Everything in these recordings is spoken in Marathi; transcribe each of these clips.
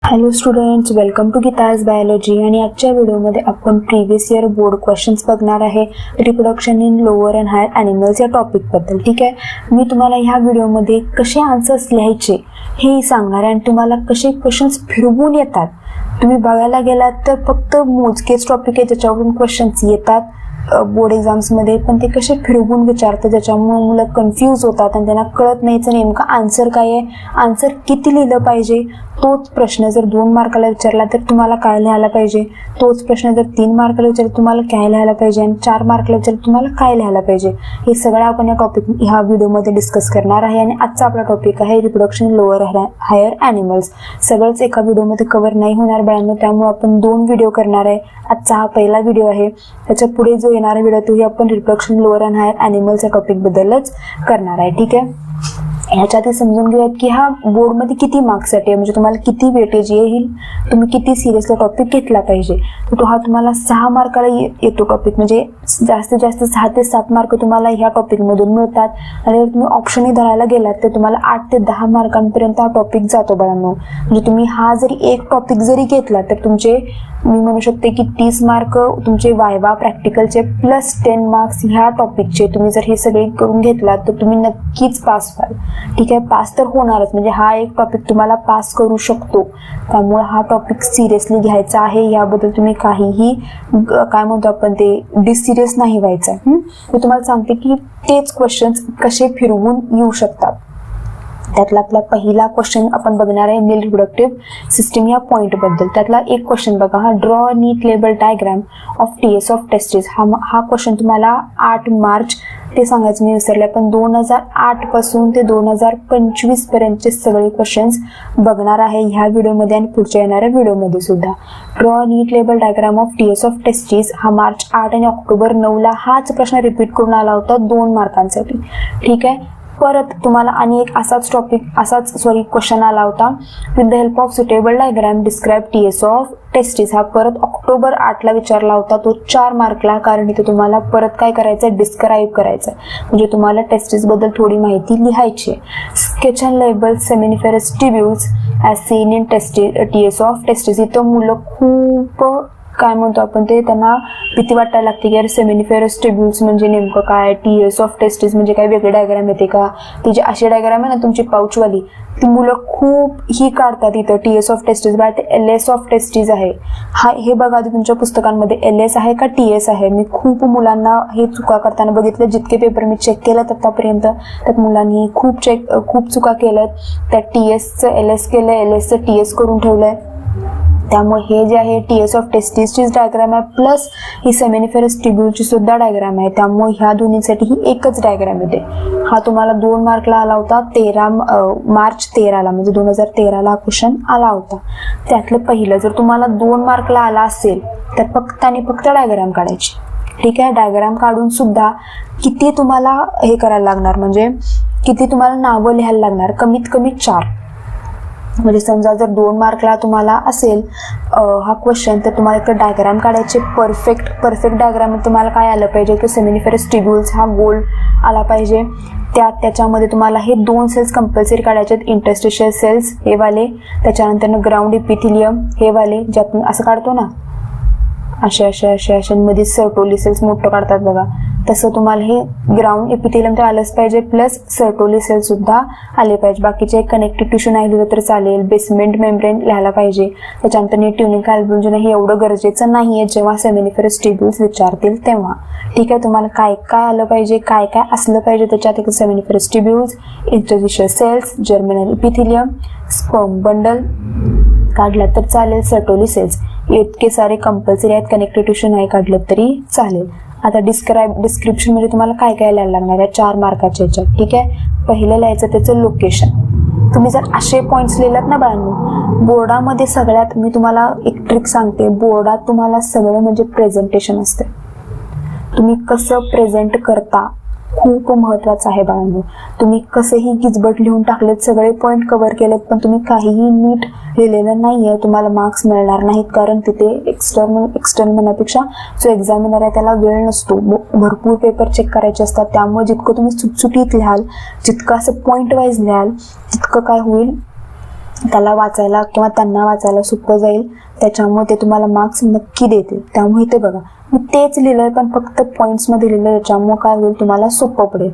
Hello students, welcome to Geeta's biology. आणि आजच्या व्हिडिओमध्ये आपण प्रिव्हियस इयर बोर्ड क्वेश्चन्स बघणार आहे reproduction in lower and higher animals या टॉपिकबद्दल. ठीक आहे, मी तुम्हाला ह्या व्हिडिओमध्ये कसे आन्सर्स लिहायचे हे सांगणार आहे आणि तुम्हाला कसे क्वेश्चन्स फिरवून येतात. तुम्ही बघायला गेलात तर फक्त मोजकेच टॉपिक आहे ज्याच्यावरून क्वेश्चन्स येतात बोर्ड एक्झाम्समध्ये, पण ते कसे फिरवून विचारतात ज्याच्यामुळे मुलं कन्फ्यूज होतात आणि त्यांना कळत नाहीचं नेमकं आन्सर काय आहे, आन्सर किती लिहिलं पाहिजे. तोच प्रश्न जर 2 मार्काला विचारला तर तुम्हाला काय लिहायला पाहिजे, तोच प्रश्न जर 3 मार्काला विचारला तुम्हाला काय लिहायला पाहिजे आणि 4 मार्काला विचारला तुम्हाला काय लिहायला पाहिजे, हे सगळं आपण या टॉपिक ह्या व्हिडिओमध्ये डिस्कस करणार आहे. आणि आजचा आपला टॉपिक आहे रिप्रोडक्शन लोअर हायर ॲनिमल्स. सगळंच एका व्हिडिओमध्ये कव्हर नाही होणार बाळांनो, त्यामुळे आपण 2 व्हिडिओ करणार आहे. आजचा हा पहिला व्हिडिओ आहे, त्याच्या पुढे जो येणारा व्हिडिओ तोही आपण reproduction lower and higher animals या टॉपिकबद्दलच करणार आहे. ठीक आहे, ह्याच्यात समजून घेऊयात की हा बोर्डमध्ये किती मार्क्ससाठी आहे, म्हणजे तुम्हाला किती वेटेज येईल, तुम्ही किती सिरियसला टॉपिक घेतला पाहिजे. तर हा तुम्हाला 6 मार्काला येतो टॉपिक, म्हणजे जास्तीत जास्त 6 ते 7 मार्क तुम्हाला ह्या टॉपिकमधून मिळतात. आणि जर तुम्ही ऑप्शनही धरायला गेलात तर तुम्हाला 8 ते 10 मार्कांपर्यंत हा टॉपिक जातो बाळांनो. म्हणजे तुम्ही हा जरी एक टॉपिक जरी घेतला तर तुमचे मी म्हणू शकते की 30 मार्क तुमचे वायवा प्रॅक्टिकलचे प्लस 10 मार्क्स ह्या टॉपिकचे तुम्ही जर हे सगळे करून घेतलात तर तुम्ही नक्कीच पास व्हाल. ठीक आहे, पास तर होणारच, म्हणजे हा एक टॉपिक तुम्हाला पास करू शकतो. त्यामुळे हा टॉपिक सिरियसली घ्यायचा आहे, याबद्दल तुम्ही काहीही काय म्हणतो आपण ते डिसिरियस नाही व्हायचं. मी तुम्हाला सांगते की तेच क्वेश्चन्स कसे फिरवून येऊ शकतात. त्यातला आपला पहिला क्वेश्चन आपण बघणार आहे मेल रिप्रोडक्टिव्ह सिस्टीम या पॉईंटबद्दल. त्यातला एक क्वेश्चन बघा, हा draw neat label diagram of TS of testis. हा क्वेश्चन तुम्हाला 8 मार्च ते सांगायचं मी विसरले, पण 2008 पासून ते 2025 पर्यंतचे सगळे क्वेश्चन्स बघणार आहे ह्या व्हिडिओमध्ये आणि पुढच्या येणाऱ्या व्हिडिओमध्ये सुद्धा. Draw neat label diagram of TS of testis हा मार्च 8 आणि ऑक्टोबर 9ला हाच प्रश्न रिपीट करून आला होता 2 मार्कांसाठी. ठीक आहे, परत तुम्हाला आणि एक असाच क्वेश्चन आला होता. With the help of suitable diagram describe TS of testis. हा परत ऑक्टोबर 8ला विचारला होता, तो 4 मार्कला. कारण इथे तुम्हाला परत काय करायचं, डिस्क्राईब करायचं, म्हणजे तुम्हाला टेस्टिस बद्दल थोडी माहिती लिहायची. Sketch and label seminiferous tubules as seen in TS of testis. इथं मुलं खूप काय म्हणतो आपण ते त्यांना भीती वाटायला लागते की अरे सेमिनिफेरस ट्यूब्यूल्स म्हणजे नेमकं काय, टीएस ऑफ टेस्टिस म्हणजे काय वेगळे डायग्राम येते का. ती जी अशी डायग्राम आहे ना तुमची पाऊचवाली, ती मुलं खूप ही काढतात इथं टीएस ऑफ टेस्टिस. बघा ते एलएस ऑफ टेस्टिस आहे. हे बघा आधी तुमच्या पुस्तकांमध्ये एलएस आहे का टीएस आहे. मी खूप मुलांना हे चुका करताना बघितलं, जितके पेपर मी चेक केलं आतापर्यंत त्यात मुलांनी खूप चुका केल्यात. त्यात टीएसचं एलएस केलं, एलएसचं टीएस करून ठेवलंय. त्यामुळे हे जे आहे टीएस ऑफ टेस्टिसचीच डायग्राम आहे, प्लस ही सेमिनिफेरस ट्यूब्यूलची सुद्धा डायग्राम आहे. त्यामुळे ह्या दोन्हीसाठी ही एकच डायग्राम येते. हा तुम्हाला 2 मार्कला आला होता मार्च 13ला, म्हणजे 2013ला हा क्वेश्चन आला होता. त्यातलं पहिलं जर तुम्हाला 2 मार्कला आला असेल तर फक्त आणि फक्त डायग्राम काढायची. ठीक आहे, डायग्राम काढून सुद्धा किती तुम्हाला हे करायला लागणार, म्हणजे किती तुम्हाला नावं लिहायला लागणार, कमीत कमी 4. म्हणजे समजा जर 2 मार्कला तुम्हाला असेल हा क्वेश्चन तर तुम्हाला एक डायग्राम काढायचे. परफेक्ट डायग्राम तुम्हाला काय आलं पाहिजे की सेमिनिफेरस ट्यूब्यूल्स हा गोल आला पाहिजे. त्याच्यामध्ये तुम्हाला हे 2 सेल्स कंपल्सरी काढायचे आहेत, इंटरस्टिशियल सेल्स हे वाले, त्याच्यानंतर ग्राउंड इपिथिलियम हे वाले, जे आपण असं काढतो ना अशांमध्ये सर्टोली सेल्स मोठं काढतात बघा, तसं तुम्हाला हे ग्राउंड एपिथेलियम तर आलंच पाहिजे, प्लस सर्टोली सेल सुद्धा आले पाहिजे. बाकीचे कनेक्टिव्ह टिश्यू नाही लिहिलं तर चालेल. बेसमेंट मेम्ब्रेन लिहायला पाहिजे. त्याच्यानंतर ट्युनिक अल्बुमिन हे एवढं गरजेचं नाहीये जेव्हा सेमिनिफेरस ट्यूब्यूल्स विचारतील तेव्हा. ठीक आहे, तुम्हाला काय काय आलं पाहिजे, काय काय असलं पाहिजे त्याच्यात, एक seminiferous tubules, interstitial cells, germinal epithelium, sperm bundle काढला तर चालेल, सर्टोली सेल्स इतके सारे कंपल्सरी आहेत. कनेक्टिव्ह टिश्यू नाही काढलं तरी चालेल. आता डिस्क्रिप्शन मध्ये तुम्हाला काय काय लिहायला लागणार आहे 4 मार्काच्या ह्याच्यात. ठीक आहे, पहिलं लिहायचं त्याचं लोकेशन. तुम्ही जर असे पॉईंट्स लिहिलात ना बाळांनो, बोर्डामध्ये सगळ्यात मी तुम्हाला एक ट्रिक सांगते, बोर्डात तुम्हाला सगळं म्हणजे प्रेझेंटेशन असते. तुम्ही कसं प्रेझेंट करता खूप महत्वाचं आहे बाळांनो. तुम्ही कसेही गिजबट लिहून टाकलेत, सगळे पॉईंट कव्हर केलेत, पण तुम्ही काहीही नीट लिहिलेलं नाहीये, तुम्हाला मार्क्स मिळणार नाहीत. कारण तिथे एक्सटर्नल म्हणण्यापेक्षा जो एक्झामिनर आहे त्याला वेळ नसतो, भरपूर पेपर चेक करायचे असतात. त्यामुळे जितकं तुम्ही सुटसुटीत लिहाल, जितकं असं पॉईंट वाईज लिहाल, तितकं काय होईल, त्याला वाचायला किंवा त्यांना वाचायला सोपं जाईल, त्याच्यामुळे ते तुम्हाला मार्क्स नक्की देतील. त्यामुळे इथे बघा मी तेच लिहिलंय पण फक्त पॉईंट्समध्ये लिहिलं, त्याच्यामुळे काय होईल तुम्हाला सोपं पडेल.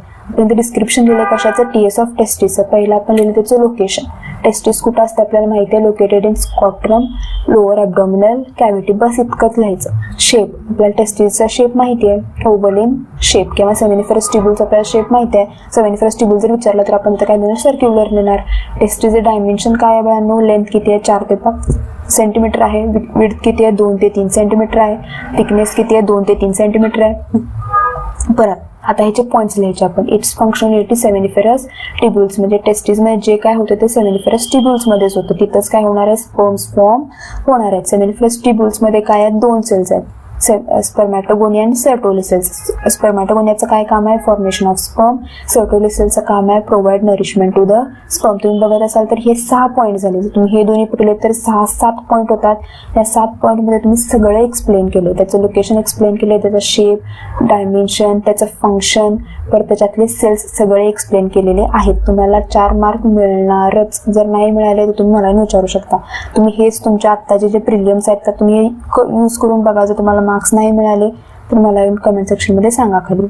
डिस्क्रिप्शन लिहिलं कशाचं, TS ऑफ टेस्टिसचं. पहिला आपण लिहिलं त्याचं लोकेशन. टेस्टिस कुठं असतं आपल्याला माहिती आहे, लोकेटेड इन स्कॉट्रम लोअर ॲब्डॉमिनल कॅव्हिटी. बस इतकंच लिहायचं. शेप आपल्याला टेस्टिसचा शेप माहिती आहे, ओव्हलिन शेप किंवा सेमिनिफरस ट्युब्यूलचा आपल्याला शेप माहिती आहे. सेमिनिफरस ट्युब्यूल जर विचारलं तर आपण तर काय लिहिणार, सर्क्युलर लिहिणार. टेस्टिसचे डायमेन्शन काय आहे बाळांनो, लेंथ किती आहे 4 ते 5 सेंटीमीटर आहे. विड्थ किती आहे 2 ते 3 सेंटीमीटर आहे. थिकनेस किती आहे 2 ते 3 सेंटीमीटर आहे. परत आता ह्याचे पॉईंट्स लिहायचे आपण. इट्स फंक्शनॅलिटी सेमिनिफेरस ट्युब्यूल्स, म्हणजे टेस्टिसमध्ये जे काय होतं ते सेमिनिफेरस ट्युब्यूल्समध्येच होतं. तिथंच काय होणार आहे, स्पर्म्स फॉर्म होणार आहेत. सेमिनिफेरस ट्युब्यूल्समध्ये काय आहेत, 2 सेल्स आहेत, स्पर्मॅटोगोनिया आणि सर्टोलिसेल्स. स्पर्मॅटोगोनियाचं काय काम आहे, फॉर्मेशन ऑफ स्पर्म. सर्टोलिसेलचं काम आहे provide nourishment to the sperm. तुम्ही बघत असाल तर हे 6 पॉईंट झाले. जर तुम्ही हे दोन्ही पकडले तर 6-7 पॉईंट होतात. या 7 पॉईंटमध्ये तुम्ही सगळे एक्सप्लेन केले, त्याचं लोकेशन एक्सप्लेन केले, त्याचा शेप, डायमेन्शन, त्याचं फंक्शन, परत त्याच्यातले सेल्स सगळे एक्सप्लेन केलेले आहेत. तुम्हाला 4 मार्क मिळणारच. जर नाही मिळाले तर तुम्ही मला विचारू शकता. तुम्ही हेच तुमच्या आत्ताचे जे प्रिलियम्स आहेत तर तुम्ही यूज करून बघा. जर तुम्हाला मार्क्स नाही मिळाले तर मला येऊन कमेंट सेक्शनमध्ये सांगा खाली.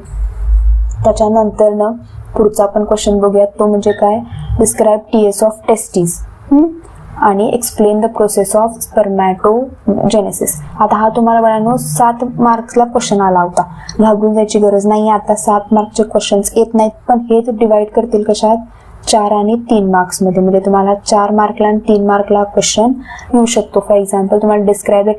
त्याच्यानंतर ना पुढचा आपण क्वेश्चन बघूयात, तो म्हणजे काय, डिस्क्राईब TS ऑफ टेस्टिस आणि एक्सप्लेन द प्रोसेस ऑफ स्पर्मॅटोजेनेसिस. आता हा तुम्हाला बाळांनो 7 मार्क्सला क्वेश्चन आला होता, घाबरून जायची गरज नाही. आता 7 मार्कचे क्वेश्चन्स येत नाहीत, पण हे डिवाइड करतील कशात, 4 आणि 3 मार्क्समध्ये. म्हणजे तुम्हाला 4 मार्कला आणि 3 मार्कला क्वेश्चन येऊ शकतो. फॉर एक्झाम्पल तुम्हाला describe the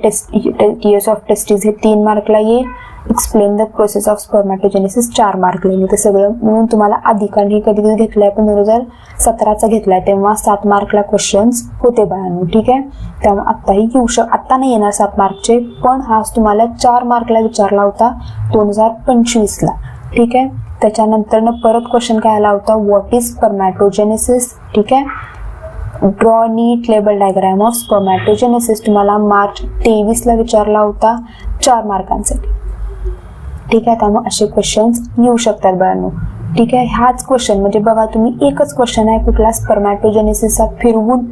TS of testis हे 3 मार्कला येईल. एक्सप्लेन द प्रोसेस ऑफ स्पर्मॅटोजेनेसिस 4 मार्कला येईल. ते सगळं म्हणून तुम्हाला आधी, कारण हे कधी कधी घेतलंय आपण 2017चा घेतलाय, तेव्हा 7 मार्कला क्वेश्चन्स होते बाळांनो. ठीक आहे, त्यामुळे आत्ताही आत्ता नाही येणार 7 मार्कचे, पण हाच तुम्हाला 4 मार्कला विचारला होता 2025ला. ठीक आहे, त्याच्यानंतर परत क्वेश्चन काय आला होता, व्हॉट इज स्पर्मॅटोजेनेसिस. ठीक आहे, draw neat label diagram of spermatogenesis तुम्हाला मार्च 23ला विचारला होता 4 मार्कांसाठी. ठीक आहे, त्यामुळे असे क्वेश्चन्स येऊ शकतात बाळांनो. ठीक आहे, हाच क्वेश्चन म्हणजे बघा तुम्ही एकच क्वेश्चन आहे कुठला, स्पर्मॅटोजेनेसिसचा फिरवून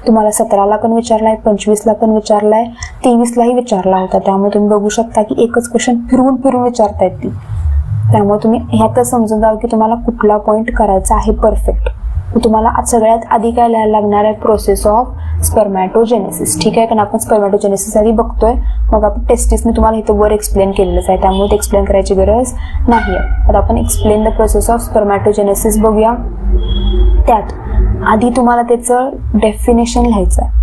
तुम्हाला 17ला पण विचारलाय, 25ला पण विचारलाय, 23लाही विचारला होता. त्यामुळे तुम्ही बघू शकता की एकच क्वेश्चन फिरवून विचारतायत ती. त्यामुळे तुम्ही ह्यातच समजून जावं की तुम्हाला कुठला पॉईंट करायचा आहे परफेक्ट. तुम्हाला सगळ्यात आधी काय लिहायला लागणार आहे, प्रोसेस ऑफ स्पर्मॅटोजेनेसिस. ठीक आहे, कारण आपण स्पर्मॅटोजेनेसिस आधी बघतोय, मग आपण टेस्टिस मी तुम्हाला इथं वर एक्सप्लेन केलेलंच आहे, त्यामुळे ते एक्सप्लेन करायची गरज नाही आहे. आता आपण एक्सप्लेन द प्रोसेस ऑफ स्पर्मॅटोजेनेसिस बघूया. त्यात आधी तुम्हाला त्याचं डेफिनेशन लिहायचं आहे.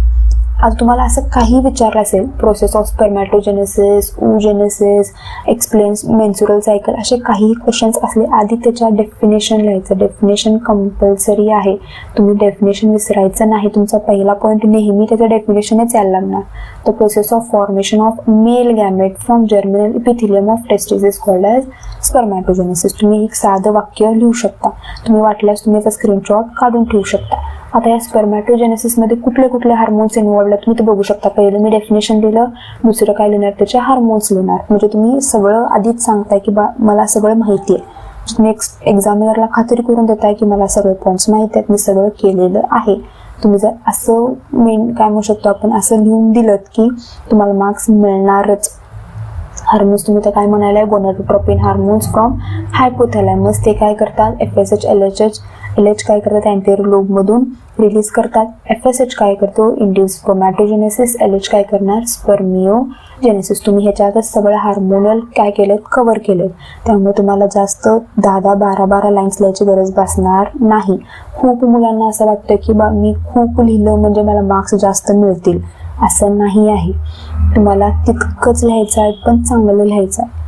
आता तुम्हाला असं काही विचारलं असेल, process of spermatogenesis, oogenesis, explains menstrual cycle, असे काही क्वेश्चन्स असले आधी त्याच्या डेफिनेशन लिहायचं. डेफिनेशन कंपल्सरी आहे, तुम्ही डेफिनेशन विसरायचं नाही. तुमचा पहिला पॉईंट नेहमी त्याचं डेफिनेशनच यायला लागणार. The process of formation of male gamete from germinal epithelium of testis is called as spermatogenesis. तुम्ही एक साधं वाक्य लिहू शकता, तुम्ही वाटल्यास तुम्ही याचा स्क्रीनशॉट काढून ठेवू शकता. आता या स्पर्मॅटोजेनेसिसमध्ये कुठले हार्मोन्स इन्व्हॉल्व आहेत तुम्ही ते बघू शकता. पहिलं मी डेफिनेशन लिहिलं, दुसरं काय लिहिणार, त्याचे हार्मोन्स लिहिणार. म्हणजे तुम्ही सगळं आधीच सांगताय की मला सगळं माहिती आहे. तुम्ही एक्झामिनरला खात्री करून देताय की मला सगळे पॉईंट्स माहिती आहेत, मी सगळं केलेलं आहे. तुम्ही जर असं काय म्हणू शकतो आपण, असं लिहून दिलं की तुम्हाला मार्क्स मिळणारच. हार्मोन्स तुम्ही तर काय म्हणाले, गोनाडोट्रोपिन हार्मोन्स फ्रॉम हायपोथॅलॅमस, ते काय करतात, FSH LH काय करतात, अँटेरियर लोबमधून रिलीज करतात. FSH काय करतो, इंड्यूस स्पर्मॅटोजेनेसिस, LH काय करणार, स्पर्मिओजेनेसिस. तुम्ही ह्याच्यातच सगळं हार्मोनल काय केलेत, कव्हर केलेत. त्यामुळे तुम्हाला जास्त 10-10, 12-12 लाईन्स लिहायची गरज भासणार नाही. खूप मुलांना असं वाटतं की मी खूप लिहिलं म्हणजे मला मार्क्स जास्त मिळतील, असं नाही आहे. तुम्हाला तितकंच लिहायचं आहे, पण चांगलं लिहायचं आहे.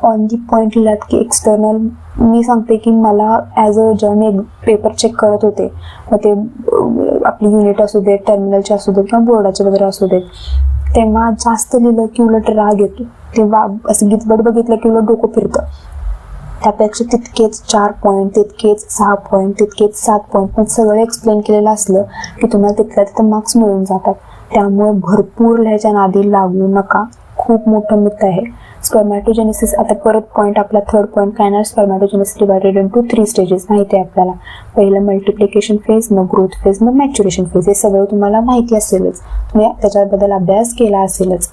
ऑन दी पॉईंट लिहिलात की एक्सटर्नल, मी सांगते की मला जेव्हा मी पेपर चेक करत होते, मग ते आपली युनिट असू देत, टर्मिनलचे असू देत किंवा बोर्डाचे वगैरे असू देत, तेव्हा जास्त लिहिलं की उलट राग येतो. तेव्हा असं गीतबड बघितलं की उलट डोकं फिरतं. त्यापेक्षा तितकेच 4 पॉईंट, तितकेच 6 पॉईंट, तितकेच 7 पॉईंट, पण सगळं एक्सप्लेन केलेलं असलं की तुम्हाला तिथल्या तिथं मार्क्स मिळून जातात. त्यामुळे भरपूर लिहायच्या नादी लागू नका. खूप मोठं मिथ आहे, स्पर्मॅटोजेनेसिस, आता परत पॉईंट आपला थर्ड पॉईंट काय ना, स्पर्मॅटोजेनेसिस डिवायडेड इंटू 3 स्टेजेस माहिती आहे आपल्याला. पहिलं मल्टिप्लिकेशन फेज, मग ग्रोथ फेज, मग मॅच्युरेशन फेज. हे सगळं तुम्हाला माहिती असेलच, तुम्ही त्याच्याबद्दल अभ्यास केला असेलच.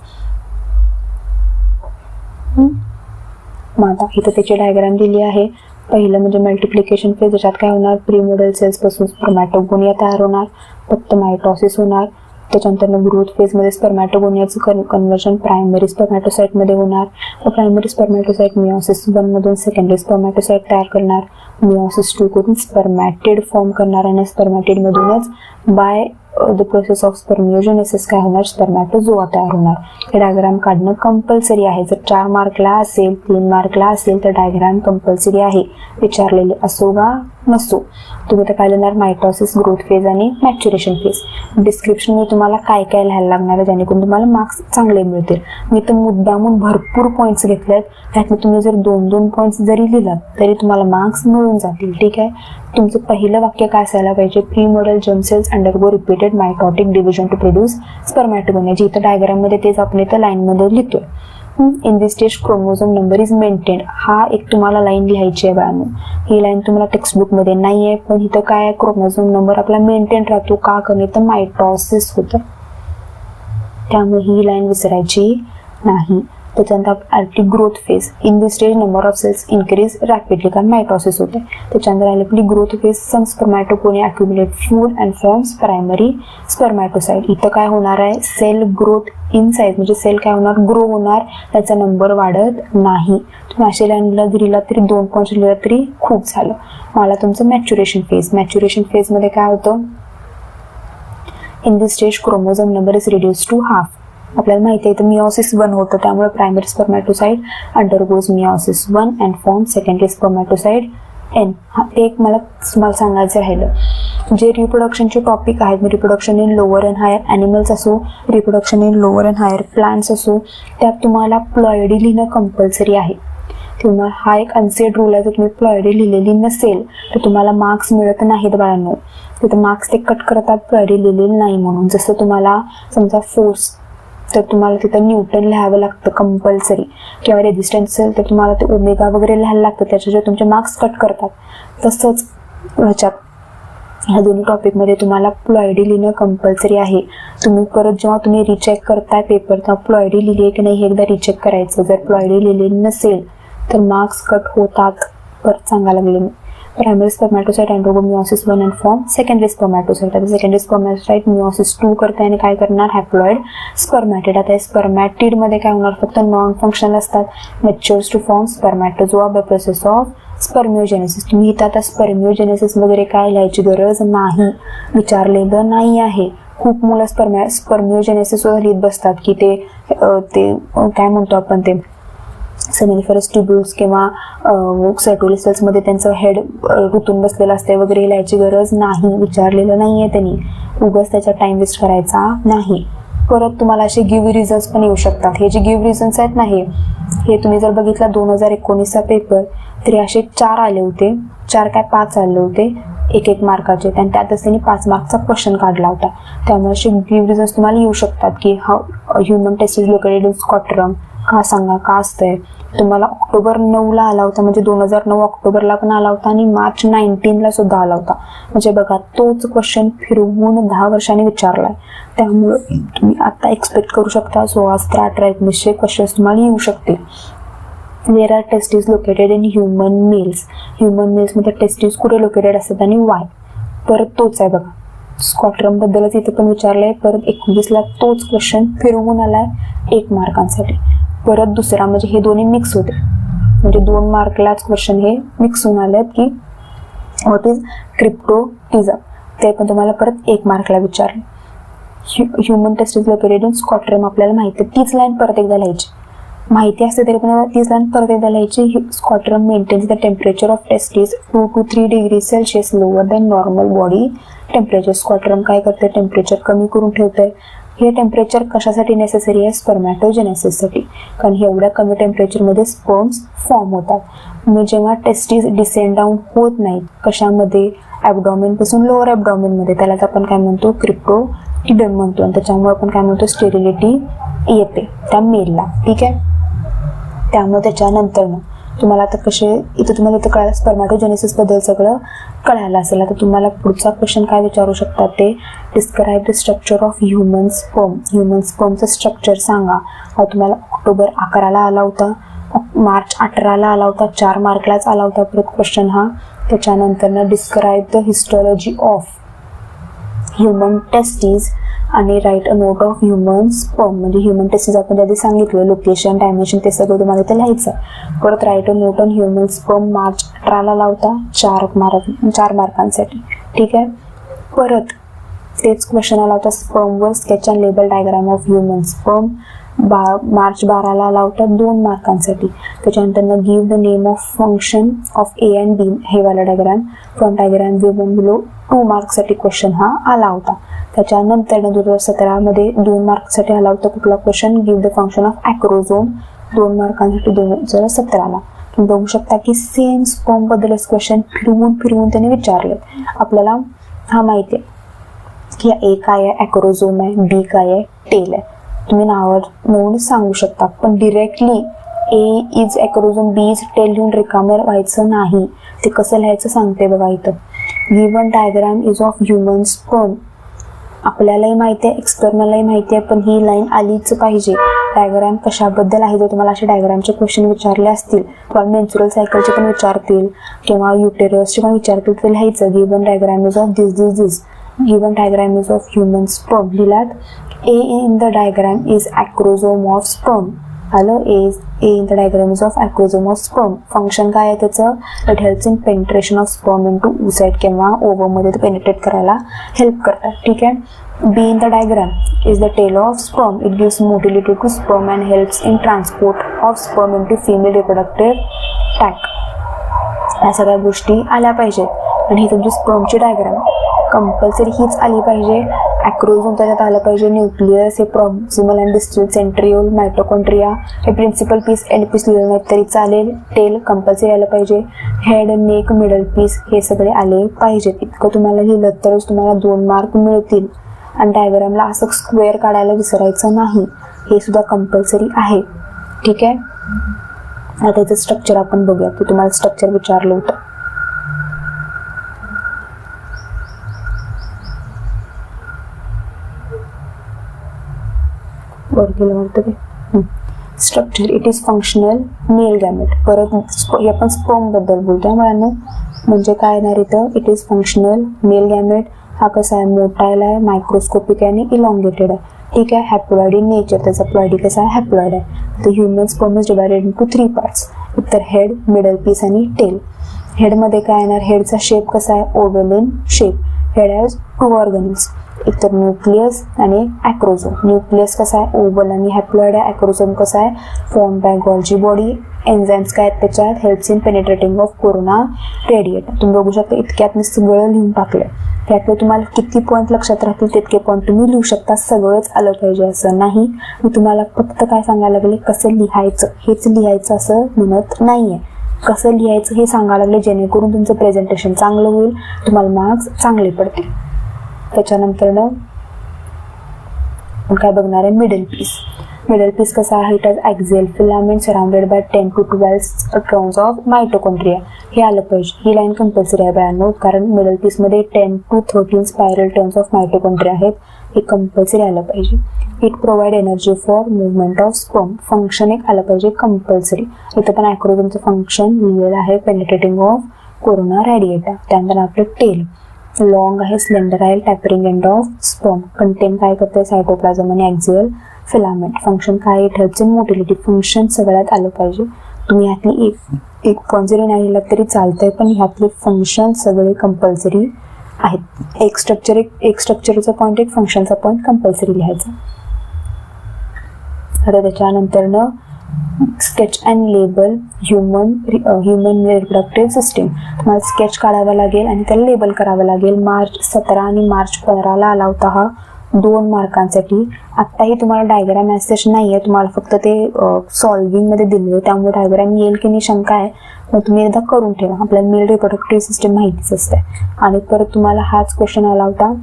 मग आता इथं त्याची डायग्राम दिली आहे. पहिलं म्हणजे मल्टिप्लिकेशन फेज, ज्याच्यात काय होणार, प्रीमोडल सेल्स पासून स्पर्मॅटोगोनिया तयार होणार, फक्त मायटॉसिस होणार. त्याच्यानंतर ग्रोथ फेजमध्ये स्पर्मॅटोगोनियाचं कन्वर्जन प्रायमरी स्पर्मॅटोसाइटमध्ये होणार. प्रायमरी स्पर्मॅटोसाइट मिओसिस 1 मधून सेकंडरी स्पर्मॅटोसाइट तयार करणार, मिओसिस 2 कडून स्पर्मॅटिड फॉर्म करणार आणि स्पर्मॅटिडमधूनच by the process of spermiogenesis काय होणार, स्पर्मॅटोझोआ तयार होणार. हे डायग्राम काढणं कंपल्सरी आहे. जर 4 मार्कला असेल, 3 मार्कला असेल तर डायग्राम कंपल्सरी आहे, विचारलेले असो वा नसो. तुम्ही तर काय लिहिणार, मायटॉसिस, ग्रोथ फेज आणि मॅच्युरेशन फेज. डिस्क्रिप्शनमध्ये तुम्हाला काय काय लिहायला लागणार आहे, जेणेकरून तुम्हाला मार्क्स चांगले मिळतील. मी तर मुद्दामून भरपूर पॉईंट्स घेतलेत, त्यातले तुम्ही जर 2-2 पॉईंट्स जरी लिहिलात तरी तुम्हाला मार्क्स मिळून जातील. ठीक आहे. तुमचं पहिलं वाक्य काय असायला पाहिजे, primordial germ cells undergo repeated mitotic division to produce spermatogonia. जी इथं डायग्राममध्ये तेच आपण इथं लाईनमध्ये लिहितोय. In this stage chromosome number is maintained. हा एक तुम्हाला लाईन लिहायची आहे बाळांनो. ही लाईन तुम्हाला टेक्स्टबुकमध्ये नाही आहे, पण इथं काय आहे, क्रोमोझोम नंबर आपला मेंटेन राहतो. का कमी तर मायटॉसिस होतं, त्यामुळे ही लाईन विसरायची नाही. त्याच्यानंतर growth phase, in this stage number of cells increase rapidly, कारण मायटॉसिस होते. त्याच्यानंतर आले आपली growth phase, some spermatogonia accumulate food and forms primary spermatocyte. इथं काय होणार आहे, सेल ग्रोथ इन साईज, म्हणजे सेल काय होणार, ग्रो होणार, त्याचा नंबर वाढत नाही. तुम्ही अशा लाईनला लिहिला तरी 2 पॉईंट लिहिला तरी खूप झालं. मला तुमचं मॅच्युरेशन फेज. मॅच्युरेशन फेजमध्ये काय होतं, in this stage chromosome number is reduce to half. आपल्याला माहिती आहे, तर मिओसिस 1 होतं, त्यामुळे primary spermatocyte undergoes meiosis 1 and form secondary spermatocyte एन. ते एक मला तुम्हाला सांगायचं राहिलं. जे रिप्रोडक्शनचे टॉपिक आहेत, reproduction in lower and higher animals असो, reproduction in lower and higher plants असो, त्यात तुम्हाला प्लॉइडी लिहिणं कंपल्सरी आहे. तुम्हाला हा एक अनसेड रूल आहे, जर तुम्ही प्लॉइडी लिहिलेली नसेल तर तुम्हाला मार्क्स मिळत नाहीत बाळांनो. तिथं मार्क्स ते कट करतात प्लॉइडी लिहिलेली नाही म्हणून. जसं तुम्हाला समजा फोर्स, तर तुम्हाला तिथं न्यूटन लिहावं लागतं कंपल्सरी, किंवा रेजिस्टन्स असेल तर तुम्हाला ते ओमेगा वगैरे लिहायला लागतं, त्याच्याशिवाय तुमचे मार्क्स कट करतात. तसंच ह्याच्यात ह्या दोन्ही टॉपिकमध्ये तुम्हाला प्लॉइडी लिहिणं कंपल्सरी आहे. तुम्ही परत जेव्हा तुम्ही रिचेक करताय पेपर, तेव्हा प्लॉइडी लिहिली आहे की नाही हे एकदा रिचेक करायचं. जर प्लॉइडी लिहिलेली नसेल तर मार्क्स कट होतात. परत सांगायला लागले मी. Primary spermatocyte undergo meiosis 1 and form secondary spermatocyte. आता सेकंडरी स्पर्मॅटोसाइट मिओसिस 2 करते आणि काय करणार, हॅप्लॉइड स्पर्मॅटिड. आता स्पर्मॅटिडमध्ये काय होणार, फक्त नॉन फंक्शनल असतात. Matures to form spermatozoa by process of spermiogenesis. तुम्ही इथं आता स्पर्मिओजेनेसिस वगैरे काय लिहायची गरज नाही, विचारलेलं नाही आहे. खूप मुलं स्पर्मिओजेनेसिसवर लिहित बसतात की ते काय म्हणतो आपण, ते सेमिनिफरस ट्युब्युल्स किंवा सर्टोली सेल्समध्ये त्यांचं हेड रुतून बसलेलं असते वगैरे, लिहायची गरज नाही, विचारलेलं नाही आहे त्यांनी. उगाच त्याचा टाइम वेस्ट करायचा नाही. परत तुम्हाला असे गिव्ह रिझन्स पण येऊ शकतात. हे जे गिव्ह रिझन्स आहेत ना, हे तुम्ही जर बघितला 2019चा पेपर, तरी असे 4 आले होते, 4 काय 5 आले होते 1-1 मार्काचे, आणि त्यातच त्यांनी 5 मार्कचा क्वेश्चन काढला होता. त्यामुळे असे गिव्ह रिझन्स तुम्हाला येऊ शकतात की human test is located in scrotum. का सांगा, का असतंय. तुम्हाला ऑक्टोबर 9ला आला होता, म्हणजे 2009 ऑक्टोबरला पण आला होता आणि मार्च 19ला सुद्धा आला होता. म्हणजे बघा, तोच क्वेश्चन फिरवून 10 वर्षांनी विचारलाय. त्यामुळे तुम्ही आता एक्सपेक्ट करू शकता 16, 17, 18, 19 क्वेश्चन्स तुम्हाला येऊ शकतील. Where are testes located in human males. Human मेल्समध्ये टेस्टीज कुठे लोकेटेड असतात आणि वाय. परत तोच आहे बघा, स्कॉटरम बद्दलच इथे पण विचारलंय. परत 19ला तोच क्वेश्चन फिरवून आलाय 1 मार्कांसाठी. परत दुसरा, म्हणजे हे दोन्ही मिक्स होते, म्हणजे 2 मार्कलाच क्वेश्चन हे मिक्स होऊन आले की व्हॉट इज क्रिप्टोटिझम, ते पण तुम्हाला परत 1 मार्कला विचारले. Human test is located in scrotum आपल्याला माहिती आहे, तीच लाईन परत एकदा लिहायची. माहिती असते तरी पण तीच लाईन परत एकदा लिहायची. Scrotum maintains the temperature of testes 2 to 3 degree Celsius lower than normal body temperature. Scrotum काय करते, टेम्परेचर कमी करून ठेवतंय. हे टेम्परेचर कशासाठी नेसेसरी आहे, स्पर्मॅटोजेनेसिससाठी, कारण एवढ्या कमी टेम्परेचरमध्ये स्पर्म्स फॉर्म होतात. मग जेव्हा टेस्टीज डिसेंड डाऊन होत नाहीत, कशामध्ये, ॲबडॉमिनपासून लोअर ॲबडॉमिनमध्ये, त्यालाच आपण काय म्हणतो, क्रिप्टोटिडम म्हणतो. आणि त्याच्यामुळे आपण काय म्हणतो, स्टेरिलिटी येते त्या मेलला. ठीक आहे. त्यामुळे त्याच्यानंतर तुम्हाला आता इथं तुम्हाला कळालं स्पर्मॅटोजेनेसिस बद्दल सगळं कळालं असेल. आता तुम्हाला पुढचा क्वेश्चन काय विचारू शकतात ते describe the structure of human sperm. Human स्पर्मचं स्ट्रक्चर सांगा. हा तुम्हाला ऑक्टोबर 11 आला होता, मार्च 18 आला होता, 4 मार्कलाच आला होता परत क्वेश्चन हा. त्याच्यानंतर describe the histology of human testes आणि write a note of human sperm. म्हणजे ह्युमन टेस्टीज आपण आधी सांगितलं, लोकेशन, डायमेन्शन ते सगळं तुम्हाला इथे लिहायचं. परत right a note on human sperm March 18 लावता 4 मार्कांसाठी. ठीक आहे. परत तेच क्वेश्चन आला होता स्पर्मवर sketch and label diagram of human sperm March 12 आला होता 2 मार्कांसाठी. त्याच्यानंतर give the name of function of A and B हे वाला diagram from diagram given below 2 मार्क्ससाठी क्वेश्चन हा आला होता. त्याच्यानंतर 2017 2 मार्क्ससाठी आला होता कुठला question give the function of acrosome 2 मार्कांसाठी 2017. तुम्ही बघू शकता की सेम स्पर्म बद्दलच क्वेश्चन फिरवून त्याने विचारले. आपल्याला हा माहिती आहे की ए काय आहे, ॲक्रोझोम आहे, बी काय आहे, टेल आहे. तुम्ही नावून सांगू शकता, पण directly A is acrosome, B is tail लिहून रिकामर व्हायचं नाही. ते कसं लिहायचं सांगते बघा इथं. Given diagram is of human sperm. आपल्यालाही माहिती आहे, एक्सटर्नलही माहिती आहे, पण ही लाईन आलीच पाहिजे. डायग्राम कशाबद्दल आहे, जर तुम्हाला असे डायग्रामचे क्वेश्चन विचारले असतील, तुम्हाला मेन्स्ट्रुअल सायकलचे पण विचारतील किंवा युटेरसचे पण विचारतील, तर लिहायचं given diagram is of this. Given diagram is of human sperm लिहिलात. A in the diagram is acrosome of sperm. आलं. A in the diagram is of acrosome of sperm. Function काय आहे त्याचं, it helps in penetration of sperm into oocyte किंवा ओव्हममध्ये ते पेनिट्रेट करायला हेल्प करतात. ठीक आहे. B in the diagram is the tail of sperm. It gives motility to sperm and helps in transport of sperm into female reproductive tract. या सगळ्या गोष्टी आल्या पाहिजेत. आणि ही तुमची स्पर्मची डायग्राम कंपल्सरी हीच आली पाहिजे. ॲक्रोझोम त्याच्यात आलं पाहिजे. न्यूक्लियस हे proximal and distal centriole mitochondria हे प्रिन्सिपल पीस एंड पीस लिहिलं नाही तरी चालेल. टेल कंपल्सरी आलं पाहिजे. हेड, नेक, मिडल पीस हे सगळे आले पाहिजेत. इतकं तुम्हाला लिहिलं तरच तुम्हाला 2 मार्क मिळतील. आणि डायग्रामला असं स्क्वेअर काढायला विसरायचं नाही, हे सुद्धा कंपल्सरी आहे. ठीक आहे. आता त्याचं स्ट्रक्चर आपण बघूया. ते तुम्हाला स्ट्रक्चर विचारलं होतं. Structure it is functional mail gamete. परत आपण स्पर्म बद्दल बोलतोय मुलांना. म्हणजे काय येणार इथं, it is functional mail gamete. हा कसा आहे, मोटाईल आहे, मायक्रोस्कोपिक आहे आणि इलॉंगेटेड आहे. ठीक आहे. हॅप्लॉइड इन नेचर, त्याचा प्लॉइडी कसा आहे, हॅप्लॉइड आहे. तर human sperm is divided into 3 parts. तर हेड, मिडल पीस आणि टेल. हेडमध्ये काय येणार, हेडचा शेप कसा आहे, oval in shape. Head has 2 organs, एक तर न्यूक्लियस आणि ॲक्रोझोम. न्यूक्लियस कसा आहे, ओव्हल आणि हॅप्लॉइड आहे. ॲक्रोझोम कसा आहे, form by Golgi body. Enzymes काय आहेत त्याच्यात, helps in penetrating of corona radiate. तुम्ही बघू शकता इतक्यात मी सगळं लिहून टाकलं. त्यातलं तुम्हाला किती पॉईंट लक्षात राहतील तितके पॉईंट तुम्ही लिहू शकता. सगळंच आलं पाहिजे असं नाही. मी तुम्हाला फक्त काय सांगायला लागले, कसं लिहायचं हेच लिहायचं असं म्हणत नाही आहे. कसं लिहायचं हे सांगायला लागले, जेणेकरून तुमचं प्रेझेंटेशन चांगलं होईल, तुम्हाला मार्क्स चांगले पडतील. त्याच्यानंतर काय बघणार आहे, मिडल पीस. मिडल पीस कसा आहे, it has axial filament surrounded by 10 to 12 turns of mitochondria. हे आलं पाहिजे. ही लाईन कंपल्सरी आहे बाळांनो, कारण मिडल पीसमध्ये 10 to 13 spiral turns of mitochondria आहेत. हे कंपल्सरी आलं पाहिजे. It provide energy for movement of sperm. Function एक आलं पाहिजे कंपल्सरी. इथं पण ॲक्रोझोमचं फंक्शन लिहिलेलं आहे, पेनिट्रेटिंग ऑफ कोरोना रेडिएटा. त्यानंतर आपलं टेल लॉंग आहे, स्लेंडर आहे, tapering end of sperm. Contain काय करते, सायटोप्लाझम आणि ॲक्झियल फिलामेंट. फंक्शन काय, it helps in motility. Function सगळ्यात आलं पाहिजे. तुम्ही ह्यातली एक पॉईंट जरी नाही लिहिला तरी चालतंय, पण ह्यातले फंक्शन सगळे कंपल्सरी आहेत. एक स्ट्रक्चरचा पॉईंट, एक फंक्शनचा पॉईंट कंपल्सरी लिहायचा. आता त्याच्यानंतर sketch and label human reproductive system. तुम्हाला स्केच काढावा लागेल आणि त्याला लेबल करावं लागेल. मार्च 17 आणि मार्च 15 आला होता हा 2 मार्कांसाठी. आत्ताही तुम्हाला डायग्राम मॅसेज नाही आहे, तुम्हाला फक्त ते सॉल्विंगमध्ये दिलेलं, त्यामुळे डायग्राम येईल की नाही शंका आहे. मग तुम्ही एकदा करून ठेवा. आपल्याला मेल रिप्रोडक्टिव्ह सिस्टीम माहितीच असते. आणि परत तुम्हाला हाच क्वेश्चन आला होता,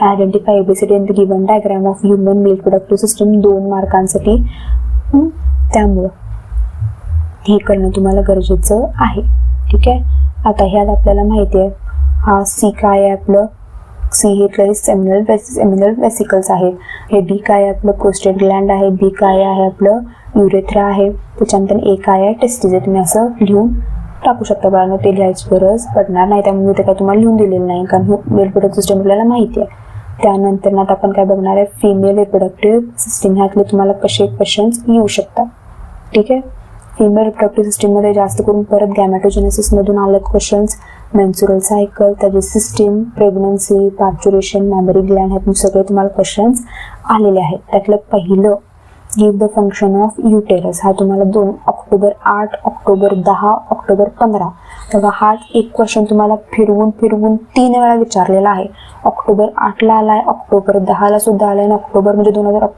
identify A B C D in the given diagram of human male reproductive system 2 मार्कांसाठी. त्यामुळं हे करणं तुम्हाला गरजेचं आहे. ठीक आहे. आता ह्यात आपल्याला माहिती आहे हा सी काय आहे आपलं, सी हे इथलं सेमिनल वेसिकल्स आहेत. हे डी काय आहे आपलं प्रोस्टेट ग्लँड आहे. बी काय आहे आपलं युरेथ्रा आहे. त्याच्यानंतर ए काय आहे टेस्टिस आहे. तुम्ही असं लिहून टाकू शकता बाळांनो, ते लिहायची गरज पडणार नाही, त्यामुळे ते काय तुम्हाला लिहून दिलेलं नाही कारण रिप्रोडक्टिव्ह सिस्टम आपल्याला माहिती आहे. त्यानंतर आता आपण काय बघणार आहे फिमेल रिप्रोडक्टिव्ह सिस्टीम, ह्यातले तुम्हाला कसे क्वेश्चन्स येऊ शकतात. ठीक आहे. फिमेल रिप्रोडक्टिव्ह सिस्टीममध्ये जास्त करून परत गॅमेटोजेनेसिसमधून आलेत क्वेश्चन्स, मेन्स्युरल सायकल, त्याची सिस्टीम, प्रेग्नन्सी, पार्च्युरेशन, मॅमरी ग्लँड, ह्यातून सगळे तुम्हाला क्वेश्चन्स आलेले आहेत. त्यातलं पहिलं give the function of uterus, हा तुम्हाला 2 ऑक्टोबर 8, ऑक्टोबर 10, ऑक्टोबर 15. तेव्हा हा एक क्वेश्चन तुम्हाला फिरवून 3 वेळा विचारलेला आहे. ऑक्टोबर 8ला आलाय, ऑक्टोबर 10ला सुद्धा आलाय आणि ऑक्टोबर म्हणजे 2010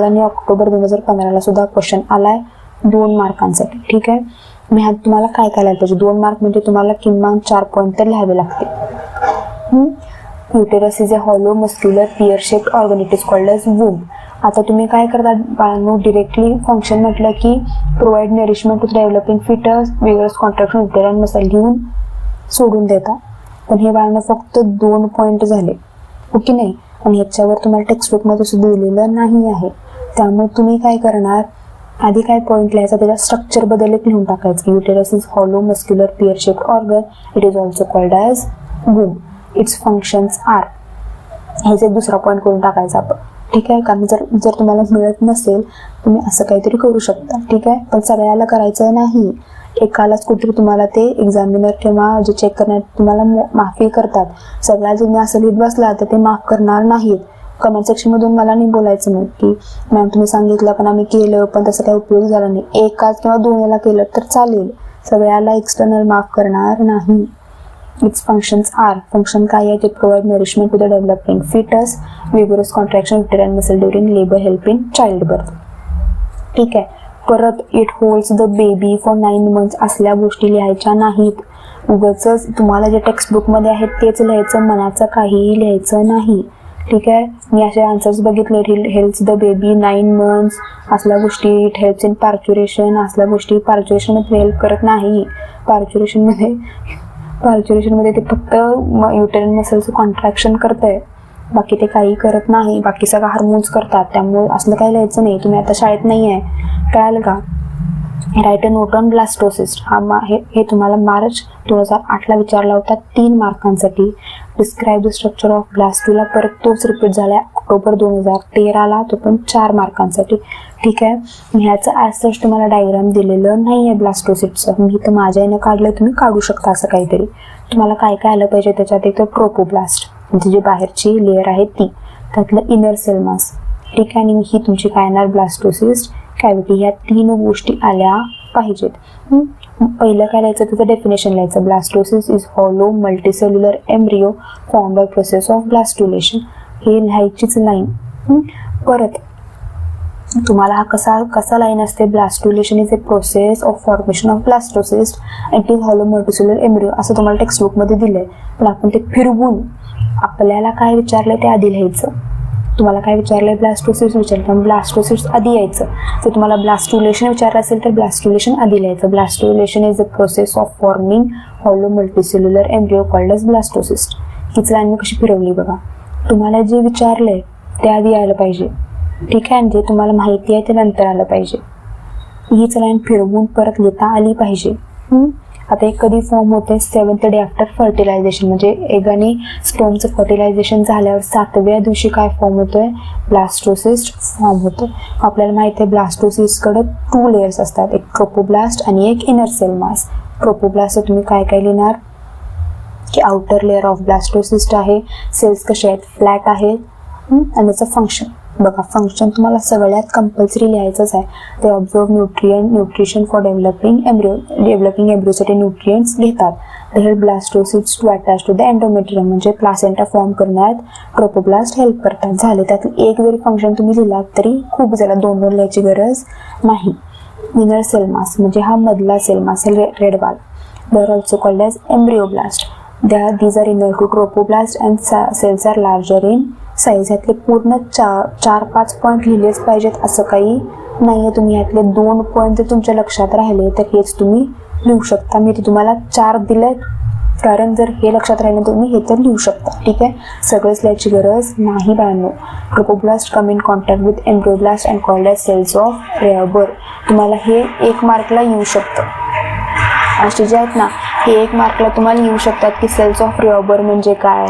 आणि ऑक्टोबर 2015ला सुद्धा क्वेश्चन आलाय 2 मार्कांसाठी. ठीक आहे. मी ह्यात तुम्हाला काय करायला पाहिजे, 2 मार्क म्हणजे तुम्हाला किमान 4 पॉईंट तर लिहावे लागतील. Uterus is a hollow muscular pear shaped organ, it is called as womb. आता तुम्ही काय करता बाळांनो, डिरेक्टली फंक्शन म्हटलं की provide nourishment to developing foetus, vigorous contraction uterine muscle लिहून सोडून देता. पण हे बाळांनो फक्त 2 पॉईंट झाले, ओके नाही, आणि ह्याच्यावर तुम्हाला टेक्स्टबुकमध्ये सुद्धा दिलेलं नाही आहे. त्यामुळे तुम्ही काय करणार, आधी काय पॉईंट लिहायचा, त्याच्या स्ट्रक्चर बद्दल एक लिहून टाकायचं. Uterus is hollow muscular pear shaped organ, it is also called as womb, its functions are, ह्याचा एक दुसरा पॉईंट करून टाकायचा आपण. ठीक आहे. कारण जर तुम्हाला मिळत नसेल तुम्ही असं काहीतरी करू शकता. ठीक आहे. पण सगळ्याला करायचं नाही, एकालाच कुठेतरी तुम्हाला ते एक्झामिनर किंवा जे चेक करणार तुम्हाला माफी करतात. सगळ्या जर मी असं लिहित बसला तर ते माफ करणार नाहीत. कमेंट सेक्शनमधून मला नाही बोलायचं नाही की मॅम तुम्ही सांगितलं पण आम्ही केलं पण त्याचा काही उपयोग झाला नाही. एकाच किंवा 2 वेळेला केलं तर चालेल, सगळ्याला एक्सटर्नल माफ करणार नाही. इट्स फंक्शन्स आर, फंक्शन काय आहे ते provide nourishment to the developing foetus, vigorous contraction uterine muscle during labour, help in child birth. ठीक आहे. परत it holds the baby for 9 months असल्या गोष्टी लिहायच्या नाहीत. उगाच तुम्हाला जे टेक्स्टबुकमध्ये आहेत तेच लिहायचं, मनाचं काहीही लिहायचं नाही. ठीक आहे. मी असे आन्सर्स बघितले, हेल्प्स द बेबी 9 months असल्या गोष्टी, इट हेल्प्स इन पार्च्युरेशन असल्या गोष्टी पार्च्युरेशनमध्ये हेल्प करत नाही. पार्च्युरेशनमध्ये ते फक्त युटेराइन मसलचं कॉन्ट्रॅक्शन करतंय, बाकी ते काही करत नाही, बाकी सगळं हार्मोन्स करतात. त्यामुळे असलं काही लिहायचं नाही. तुम्ही आता शाळेत नाही आहे, कळालं का. Write a note on blastocyst, हे तुम्हाला मार्च 2008ला विचारला होता 3 मार्कांसाठी. Describe the structure of blastula, परत तोच रिपीट झाला ऑक्टोबर 2013ला, तो पण 4 मार्कांसाठी. ठीक आहे. ह्याचं ॲज सच तुम्हाला डायग्राम दिलेलं नाही आहे ब्लास्टोसिस्टचं, मी तर माझ्या यानं काढलं, तुम्ही काढू शकता असं काहीतरी. तुम्हाला काय काय आलं पाहिजे त्याच्यात, एक तर ट्रोपोब्लास्ट म्हणजे जी बाहेरची लेअर आहे ती, त्यातलं इनर सेल मास. ठीक आहे. आणि ही तुमची काय येणार ब्लास्टोसिस्ट कॅव्हिटी, ह्या 3 गोष्टी आल्या पाहिजेत. पहिलं काय लिहायचं, त्याचं डेफिनेशन लिहायचं. Blastocyst is hollow multicellular embryo form by process of blastulation, हे लिहायचीच लाईन. परत तुम्हाला हा कसा लाईन असते, blastulation is a process of formation of blastocyst, it is hollow multicellular embryo असं तुम्हाला टेक्स्टबुकमध्ये दिलंय. पण आपण ते फिरवून आपल्याला काय विचारलंय ते आधी लिहायचं. तुम्हाला काय विचारलंय, ब्लास्टोसिस्ट विचारलं, ब्लास्टोसिस्ट आधी यायचं. जर तुम्हाला ब्लास्टुलेशन विचारलं असेल तर ब्लास्टुलेशन आधी लिहायचं. Blastulation is a process of forming hollow multicellular embryo called as blastocyst. हीच लाईन मी कशी फिरवली बघा. तुम्हाला जे विचारलंय ते आधी यायला पाहिजे. ठीक आहे. जे तुम्हाला माहिती आहे ते नंतर आलं पाहिजे. हीच लाईन फिरवून परत लिहिता आली पाहिजे. आता एक कधी फॉर्म होते 7th day आफ्टर फर्टिलायझेशन, म्हणजे एगाने स्टोमचं फर्टिलायझेशन झाल्यावर 7व्या दिवशी काय फॉर्म होतोय, ब्लास्टोसिस्ट फॉर्म होतोय. आपल्याला माहिती आहे ब्लास्टोसिस्टकडे 2 लेयर्स असतात, एक ट्रोपोब्लास्ट आणि एक इनर सेल मास. ट्रोपोब्लास्ट तुम्ही काय काय लिहिणार की आउटर लेअर ऑफ ब्लास्टोसिस्ट आहे, सेल्स कसे आहेत फ्लॅट आहेत, आणि त्याचं फंक्शन बघा. फंक्शन तुम्हाला सगळ्यात कंपल्सरी लिहायचंच आहे. ते ऑब्झर्व न्यूट्रिशन फॉर डेव्हलपिंग एम्ब्रिओसाठी न्यूट्रिएंट्स घेतात. ते help blastocyst to attach to the endometrium, म्हणजे प्लासेंटा फॉर्म करण्यात ट्रोपोब्लास्ट हेल्प करतात. झाले. त्यातलं एक जरी फंक्शन तुम्ही लिहिलात तरी खूप झाला, 2 लिहायची गरज नाही. इनर सेल मास म्हणजे हा मधला सेल मास, रेड वाल, they are also called as embryoblast. these are inner to trophoblast and cells are larger in size. ह्यातले पूर्ण 4-5 पॉईंट लिहिलेच पाहिजेत असं काही नाही तुम्ही यातले 2 पॉईंट जर तुमच्या लक्षात राहिले तर हेच तुम्ही लिहू शकता. मी ते तुम्हाला 4 दिले, कारण जर हे लक्षात राहिलं तुम्ही हे तर लिहू शकता. ठीक आहे, सगळंच लिहायची गरज नाही बाळांनो. Trophoblast come in contact with embryoblast and called as cells of Rauber. तुम्हाला हे 1 मार्कला येऊ शकतं. असे जे आहेत ना, हे 1 मार्कला तुम्हाला येऊ शकतात की सेल्स ऑफ रेअबर म्हणजे काय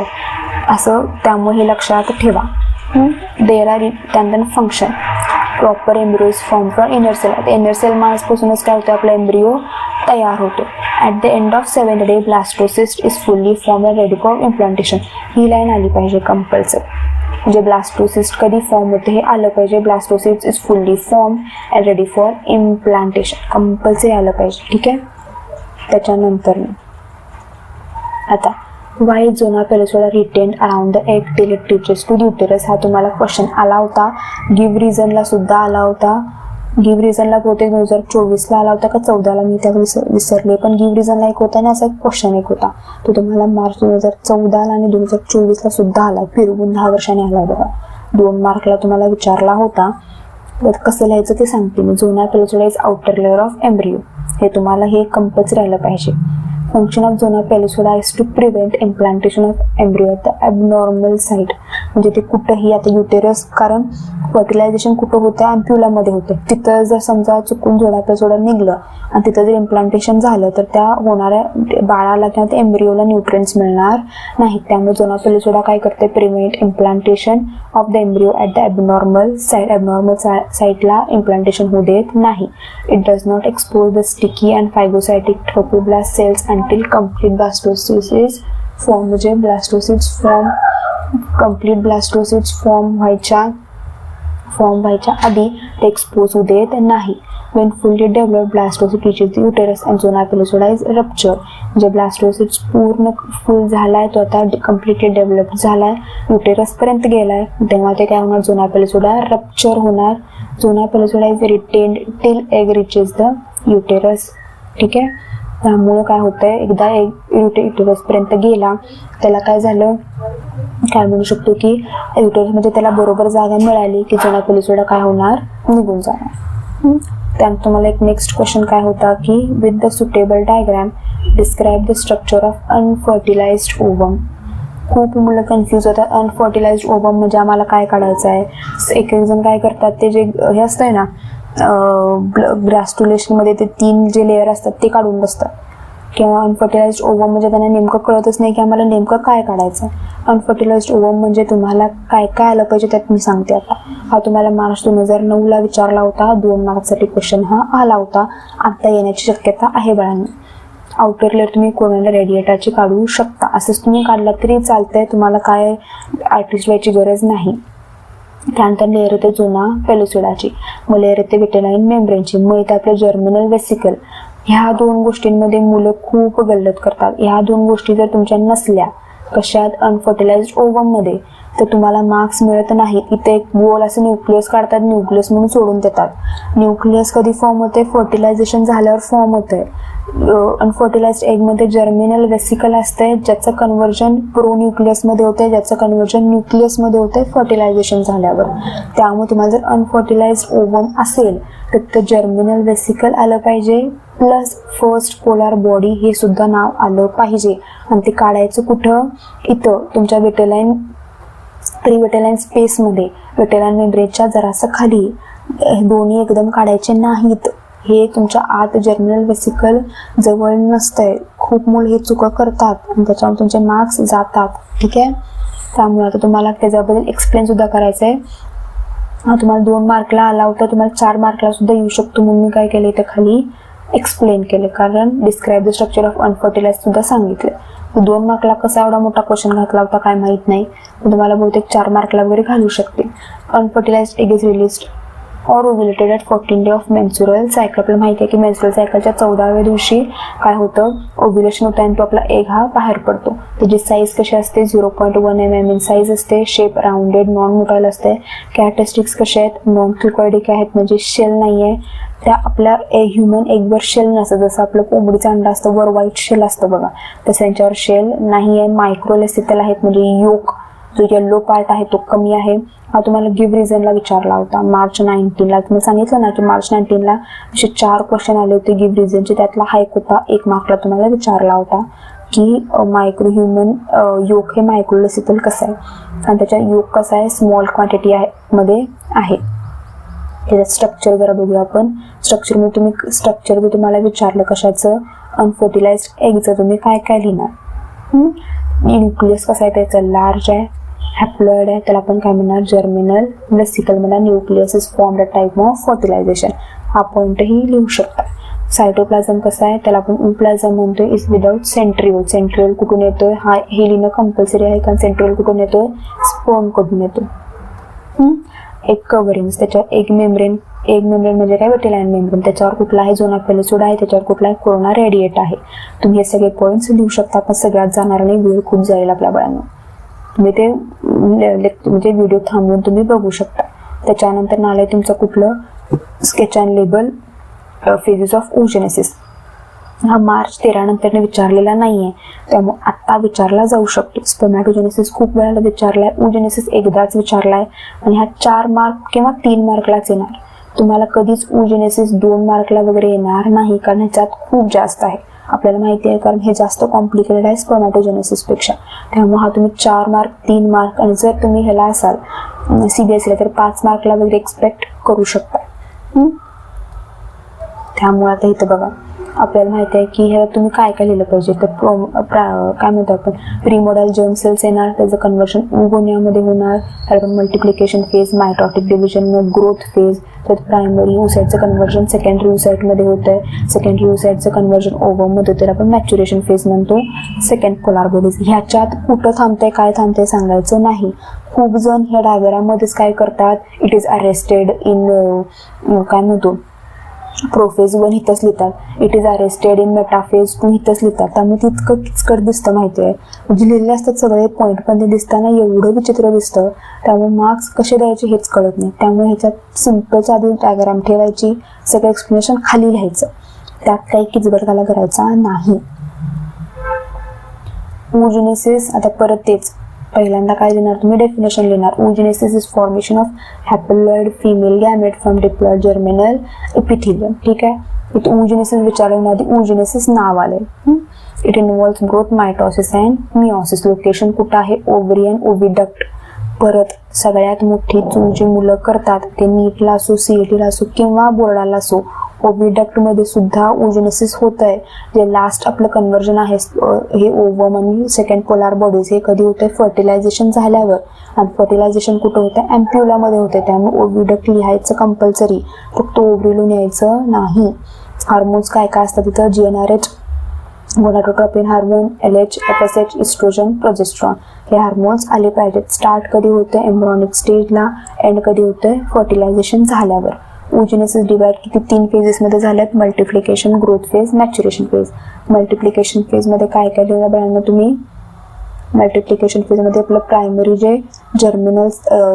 असं, त्यामुळे हे लक्षात ठेवा. देर आर त्यानंतर function. Proper embryo is form from inner cell. आता इनर सेल मासपासूनच काय होतं, आपला एम्ब्रियो तयार होतो. At the end of 7th day blastocyst is fully form and ready for implantation. ही लाईन आली पाहिजे कंपल्सरी. म्हणजे ब्लास्टोसिस्ट कधी फॉर्म होते हे आलं पाहिजे. Blastocyst is fully form and ready for implantation compulsory आलं पाहिजे. ठीक आहे, त्याच्यानंतर आता why zona pellucida retained around the egg till it reaches to the uterus. हा तुम्हाला क्वेश्चन आला होता. गिव्ह रिझनला सुद्धा आला होता. गिव्ह रिझनला बहुतेक 2024ला आला होता का 14ला, मी त्या विसरले. पण गिव्ह रिझनला एक होता आणि असा एक क्वेश्चन एक होता, तो तुम्हाला मार्च 2014ला आणि 2024ला सुद्धा आला. फिरवून 10 वर्षांनी आला बघा. 2 मार्कला तुम्हाला विचारला होता. तर कसं लिहायचं ते सांगते मी. Zona pellucida is outer layer of embryo. हे तुम्हाला हे कंपल्सरी राहिलं पाहिजे. Function of zona pellucida is to prevent implantation of embryo at the abnormal site. म्हणजे ते कुठंही, आता युटेरस, कारण फर्टिलायझेशन कुठं होतं, अँप्युलामध्ये होतं. तिथं जर समजा चुकून झोना पेलोसोडा निघलं आणि तिथं जर इम्प्लांटेशन झालं तर त्या होणाऱ्या बाळाला किंवा त्या एम्ब्रियोला न्यूट्रिएंट्स मिळणार नाहीत. त्यामुळे झोना पेलोसोडा काय करते, prevent implantation of the embryo at the abnormal site. Abnormal साईटला इम्प्लांटेशन होऊ देत नाही. It does not expose the sticky and phagocytic trophoblast cells until complete blastocysts is formed. म्हणजे ब्लास्टोसिट्स कंप्लीट ब्लास्टोसिट्स फॉर्म व्हायच्या आधी ते एक्सपोज होऊ देत नाही. when fully developed blastocyst reaches the uterus and zona pellucida is rupture. म्हणजे ब्लास्टोसिट्स पूर्ण फुल झालाय, तो आता कम्प्लिटली डेव्हलप झालाय, युटेरस पर्यंत गेलाय, तेव्हा ते काय होणार, झोना पेलोसोडा रप्चर होणार. Zona pellucida is retained till egg reaches the uterus. ठीक आहे, त्यामुळं काय होतंय, एकदा युटेरस पर्यंत गेला, त्याला काय झालं, काय म्हणू शकतो की युटेरसमध्ये त्याला बरोबर जागा मिळाली की झोना पेलोसोडा काय होणार, निघून जाणार. त्यानंतर तुम्हाला एक नेक्स्ट क्वेश्चन काय होता की with the suitable diagram describe the structure of unfertilised ovum. खूप मुलं कन्फ्यूज होतात. अनफर्टिलाइज्ड ओवम म्हणजे आम्हाला काय काढायचं आहे. एक एक जण काय करतात, ते जे हे असतंय ना ग्रॅस्ट्युलेशनमध्ये ते 3 जे लेअर असतात ते काढून बसतात. किंवा अनफर्टिलाइज्ड ओवम म्हणजे त्यांना नेमकं कळतच नाही की आम्हाला नेमकं काय काढायचं आहे. अनफर्टिलाइज्ड ओवम म्हणजे तुम्हाला काय काय आलं पाहिजे त्यात मी सांगते आता. हा तुम्हाला मार्च 2009ला विचारला होता. 2 मार्क्ससाठी क्वेश्चन हा आला होता. आता येण्याची शक्यता आहे बाळांनी. आउटर लेअर तुम्ही कोरोना रेडिएटरची काढू शकता. असंच तुम्ही काढला तरी चालतंय, तुम्हाला काय आर्टिस्ट व्हायची गरज नाही. त्यानंतर लेअर येते झोना पेलोसोडाची, मग लेअर येते विटेलाइन मेम्ब्रेनची, मग येते आपल्या जर्मिनल वेसिकल. ह्या 2 गोष्टींमध्ये मुलं खूप गल्लत करतात. ह्या 2 गोष्टी जर तुमच्या नसल्या कशात, अनफर्टिलाइज्ड ओवममध्ये, तर तुम्हाला मार्क्स मिळत नाही. इथे एक गोल असं न्यूक्लियस काढतात, न्यूक्लियस म्हणून सोडून देतात. न्यूक्लियस कधी फॉर्म होते, फर्टिलायझेशन झाल्यावर फॉर्म होतंय. अनफर्टिलाइज्ड एगमध्ये जर्मिनल वेसिकल असते, ज्याचं कन्व्हर्जन प्रोन्यूक्लियसमध्ये होते, ज्याचं कन्व्हर्जन न्यूक्लियसमध्ये होते फर्टिलायझेशन झाल्यावर. त्यामुळे तुम्हाला जर अनफर्टिलाइज्ड ओवम असेल तर ते जर्मिनल वेसिकल आलं पाहिजे, प्लस फर्स्ट पोलार बॉडी हे सुद्धा नाव आलं पाहिजे. आणि ते काढायचं कुठं, इथं तुमच्या विटेलाइन प्रीविटेलाइन स्पेसमध्ये, विटेलाइन मेम्ब्रेनच्या जरासं खाली. दोन्ही एकदम काढायचे नाहीत. हे तुमच्या आत जर्मिनल वेसिकल जवळ नसतंय. खूप मुलं हे चुका करतात आणि त्याच्यामुळे तुमचे मार्क्स जातात. ठीक आहे, त्यामुळे आता तुम्हाला त्याच्याबद्दल एक्सप्लेन सुद्धा करायचं आहे. हा तुम्हाला 2 मार्कला आला होता, तुम्हाला 4 मार्कला सुद्धा येऊ शकतो, म्हणून मी काय केलं इथं खाली एक्सप्लेन केले, कारण describe the structure of unfertilised सुद्धा सांगितलं. 2 मार्कला कसा एवढा मोठा क्वेश्चन घातला होता काय माहित नाही, तुम्हाला बहुतेक 4 मार्कला वगैरे घालू शकते. Unfertilised egg is released or ovulated at 14 day of menstrual cycle. आपल्याला माहिती आहे की मेन्स्ट्रुअल सायकलच्या 14व्या दिवशी काय होतं, ओव्युलेशन होतं आणि तो आपला एग हा बाहेर पडतो. त्याची साईज कशी असते, 0.1 mm इन साईज असते. शेप राऊंडेड, नॉन मोटाईल असते. कॅरेक्टरिस्टिक्स कसे आहेत, नॉन क्लिकॉइडिक आहेत, म्हणजे शेल नाही आहे. त्या आपल्या ह्युमन एगवर शेल नसतं, जसं आपलं कोंबडीचं अंडा असतं वर व्हाईट शेल असतं बघा, तसं यांच्यावर शेल नाही आहे. मायक्रोलेसिकल आहेत, म्हणजे योक जो येल्लो पार्ट आहे तो कमी आहे. हा तुम्हाला गिव्ह रिझनला विचारला होता मार्च 19ला. तुम्ही सांगितलं ना की मार्च 19ला असे 4 क्वेश्चन आले होते गिव्ह रिझनचे. त्यातला हा एक होता, 1 मार्कला तुम्हाला विचारला होता की मायक्रो ह्युमन योक हे मायक्रोलेसिपल कसं आहे आणि त्याच्या योक कसा आहे, स्मॉल क्वांटिटी मध्ये आहे. त्याचं स्ट्रक्चर जरा बघूया आपण. स्ट्रक्चरमध्ये तुम्ही स्ट्रक्चर जर तुम्हाला विचारलं कशाचं, अनफर्टिलाइज्ड एगचं, तुम्ही काय काय लिहिणार. न्यूक्लियस कसं आहे त्याचं, लार्ज आहे, हॅप्लॉइड आहे, त्याला आपण काय म्हणणार, जर्मिनल. वेसिकल म्हणा, nucleus is formed a type of fertilization. हा पॉईंटही लिहू शकता. सायटोप्लाझम कसं आहे, त्याला आपण ओप्लाझम म्हणतोय, इज विदाउट सेंट्रिओल. सेंट्रिओल कुठून येतोय, हा हे लिहिणं कंपल्सरी आहे कारण सेंट्रिओल कुठून येतोय, स्पर्म कडून येतो. एक कव्हरिंग, त्याच्यावर एक मेम्ब्रेन म्हणजे काय, विटेलाइन मेम्ब्रेन. त्याच्यावर कुठला आहे, झोना पेलिसोडा आहे, त्याच्यावर कुठला आहे, कोरोना रेडिएट आहे. तुम्ही हे सगळे पॉईंट्स लिहू शकता, पण सगळ्यात जाणार नाही, वेळ खूप जाईल आपल्या बाळांना. तुम्ही ते म्हणजे व्हिडिओ थांबवून तुम्ही बघू शकता. त्याच्यानंतर नाले तुमचं कुठलं, sketch and label phases of oogenesis. हा मार्च 13 नंतर विचारलेला नाहीये, त्यामुळे आत्ता विचारला जाऊ शकतो. स्पर्मॅटोजेनेसिस खूप वेळाला विचारलाय, ओजेनेसिस एकदाच विचारलाय आणि हा 4 मार्क किंवा 3 मार्कलाच येणार. तुम्हाला कधीच ओजेनेसिस 2 मार्कला वगैरे येणार नाही, कारण ह्याच्यात खूप जास्त आहे, आपल्याला माहिती आहे, कारण हे जास्त कॉम्प्लिकेटेड आहे स्पर्मॅटोजेनेसिस पेक्षा. त्यामुळे हा तुम्ही 4 मार्क 3 मार्क आणि जर तुम्ही ह्याला असाल CBSE तर 5 मार्कला वगैरे एक्सपेक्ट करू शकता. त्यामुळे आता इथं बघा, आपल्याला माहिती आहे की ह्याला तुम्ही काय काय लिहिलं पाहिजे. तर काय म्हणतो आपण, प्रीमोडल जर्म सेल्स येणार, त्याचं कन्व्हर्जन ओगोनियामध्ये होणार. त्याला मल्टिप्लिकेशन फेज, मायटॉटिक डिव्हिजन, मग ग्रोथ फेज. त्यात प्रायमरी ओसाइटचं कन्व्हर्जन सेकंडरी ओसाइटमध्ये होतं आहे. सेकंडरी ओसाइटचं कन्व्हर्जन ओव्हममध्ये होतं, आपण मॅच्युरेशन फेज म्हणतो. Second polar bodies. ह्याच्यात कुठं थांबते काय थांबते सांगायचं नाही. खूप जण ह्या डायग्राममध्येच काय करतात, इट इज अरेस्टेड इन काय म्हणतो, प्रोफेज 1 इथंच लिहितात, it is arrested in metaphase 2 इथंच लिहितात. त्यामुळे तितकं किचकट दिसतं माहिती आहे, म्हणजे लिहिलेले असतात सगळे पॉईंट, पण ते दिसताना एवढं विचित्र दिसतं. त्यामुळे मार्क्स कसे द्यायचे हेच कळत नाही. त्यामुळे ह्याच्यात सिम्पल साधी डायग्राम ठेवायची, सगळं एक्सप्लेनेशन खाली लिहायचं, त्यात काही किचकटकाला करायचा नाही. ओजेनेसिस, आता परत तेच पहिल्यांदा काय लिहिणार तुम्ही, डेफिनेशन लिहिणार. Oogenesis is formation of haploid female gamete from diploid germinal epithelium. ठीक आहे, इथं ओजेनेसिस विचारलं आधी ओजेनेसिस नाव आले. It involves growth, mitosis and meiosis. Location कुठं आहे, ओव्हरी अँड ओव्हिडक्ट. परत सगळ्यात मोठी जी मुलं करतात ते नीटला असो, CETला असो किंवा बोर्डाला असो, ओव्हिडक्टमध्ये सुद्धा ओजेनेसिस होत आहे. जे लास्ट आपलं कन्व्हर्जन आहे हे ओव्हम आणि सेकंड पोलार बॉडीज, हे कधी होतं, फर्टिलायझेशन झाल्यावर. आणि फर्टिलायझेशन कुठं होतं, अँप्युलामध्ये होतं. त्यामुळे ओव्हिडक्ट लिहायचं कंपल्सरी, फक्त ओव्हरीलून यायचं नाही. हार्मोन्स काय काय असतात तिथं, GnRH, gonadotropin hormone, LH, FSH, oestrogen, progesterone, हे हार्मोन्स आले पाहिजेत. स्टार्ट कधी होतं, एम्ब्रॉनिक स्टेजला, एंड कधी होतं, फर्टिलायझेशन झाल्यावर. ओजेनेसिस डिवाइड किती 3 फेजेसमध्ये झाल्यात, multiplication, growth phase, maturation phase. Multiplication फेजमध्ये काय काय लिहिलं बघा तुम्ही. मल्टिप्लिकेशन फेजमध्ये आपलं प्रायमरी जे जर्मिनल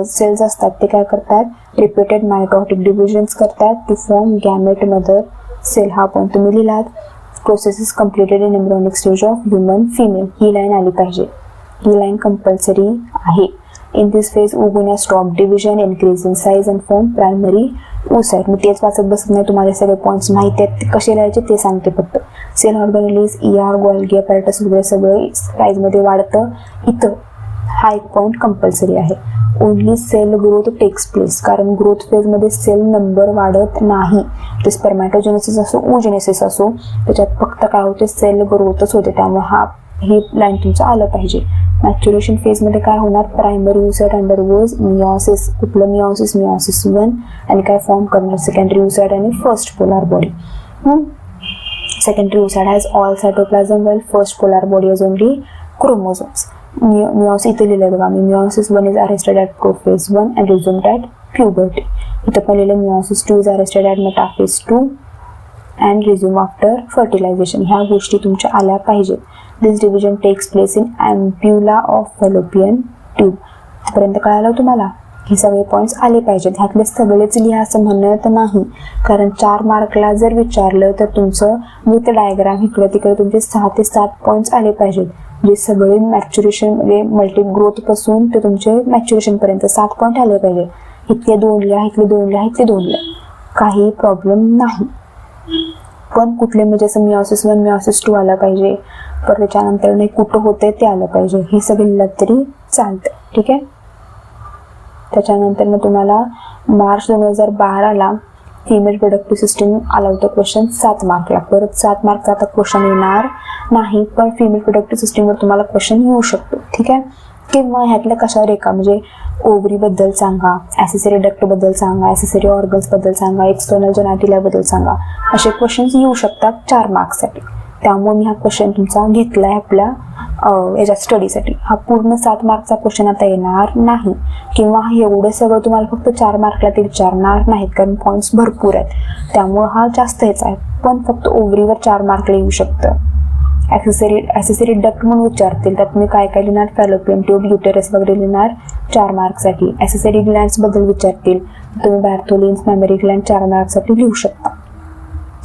सेल्स असतात ते काय करतात, रिपीटेड मायटॉटिक डिव्हिजन्स करतात to form gamete mother cell. हा पण तुम्ही लिहिलात. Process is completed in embryonic stage of human female. ही लाईन आली पाहिजे, ही लाईन कंपल्सरी आहे. In this phase oogonia stop division, increase in size and form primary oocyte. मी तेच वाचत बसत नाही, तुम्हाला सगळे पॉईंट्स माहिती आहेत, ते कसे लिहायचे ते सांगते फक्त. Cell organelles, ER, Golgi apparatus वगैरे सगळं साईजमध्ये वाढतं. इथं हा एक पॉईंट कंपल्सरी आहे. Only cell growth takes place, कारण ग्रोथ फेजमध्ये सेल नंबर वाढत नाही. ते स्पर्मॅटोजेनेसिस असो, ओजेनेसिस असो, त्याच्यात फक्त काय होते, सेल ग्रोथच होते. त्यामुळे ही लाईन तुमचं आलं पाहिजे. मॅच्युरेशन फेजमध्ये काय होणार, प्रायमरी ओसाइट अंडरगोज मिओसिस. कुठलं मिओसिस, मिओसिस 1, आणि काय फॉर्म करणार, सेकंडरी ओसाइट आणि first polar body. Secondary oocyte has all cytoplasm well, first polar body has only chromosomes. Meiosis इथे लिहिलंय बघा मी, meiosis 1 is arrested at prophase 1 and resumed at puberty. इथं पण लिहिलं meiosis 2 is arrested at metaphase 2 and resume after fertilisation. ह्या गोष्टी तुमच्या आल्या पाहिजेत. दिस division takes place in ampulla of fallopian tube. पर्यंत कळालं तुम्हाला. हे सगळे पॉईंट्स आले पाहिजेत. ह्यातले सगळेच लिहा असं म्हणणं तर नाही, कारण 4 मार्कला जर विचारलं तर तुमचं विथ डायग्राम इकडे तिकडे तुमचे 6 ते 7 पॉईंट्स आले पाहिजेत. जे सगळे मॅच्युरेशन म्हणजे मल्टी ग्रोथ पासून ते तुमचे मॅच्युरेशन पर्यंत 7 पॉईंट आले पाहिजे. इथले 2 लिहा, इथले 2 लिहा, इथले 2 लिहा, काही प्रॉब्लेम नाही. पण कुठले म्हणजे असं मिओसिस 1 मिओसिस 2 आलं पाहिजे, पर त्याच्यानंतर नाही कुठं होते ते आलं पाहिजे, हे सगळं लिहिलं तरी चालतं. ठीक आहे. त्याच्यानंतर मग तुम्हाला मार्च 2012ला फिमेल प्रोडक्टिव्ह सिस्टीम आला होता क्वेश्चन 7 मार्कला. परत 7 मार्कचा आता क्वेश्चन येणार नाही, पण फिमेल प्रोडक्टिव्ह सिस्टीमवर तुम्हाला क्वेश्चन येऊ शकतो. ठीक आहे. किंवा ह्यातल्या कशावर एका म्हणजे ओव्हरी बद्दल सांगा, ॲसेसरी डक्ट बद्दल सांगा, ॲसेसरी ऑर्गन्स बद्दल सांगा, एक्सटर्नल जेनाटिला बद्दल सांगा, असे क्वेश्चन्स येऊ शकतात 4 मार्क्ससाठी. त्यामुळे मी हा क्वेश्चन तुमचा घेतला आहे आपल्या याच्या स्टडीसाठी. हा पूर्ण 7 मार्कचा क्वेश्चन आता येणार नाही, किंवा एवढं सगळं तुम्हाला फक्त 4 मार्कला ते विचारणार नाहीत, कारण पॉईंट्स भरपूर आहेत. त्यामुळे हा जास्त ह्याचा आहे, पण फक्त ओव्हरीवर 4 मार्कला येऊ शकतं. ॲसेसरी डक्ट म्हणून विचारतील, त्यात तुम्ही काय काय लिहिणार, फॅलोपियन ट्यूब, युटेरस वगैरे लिहिणार 4 मार्कसाठी. ॲसेसरी ग्लँड्स बद्दल विचारतील, तुम्ही बॅर्थोलिन्स, मॅमरी ग्लँड 4 मार्कसाठी लिहू शकता.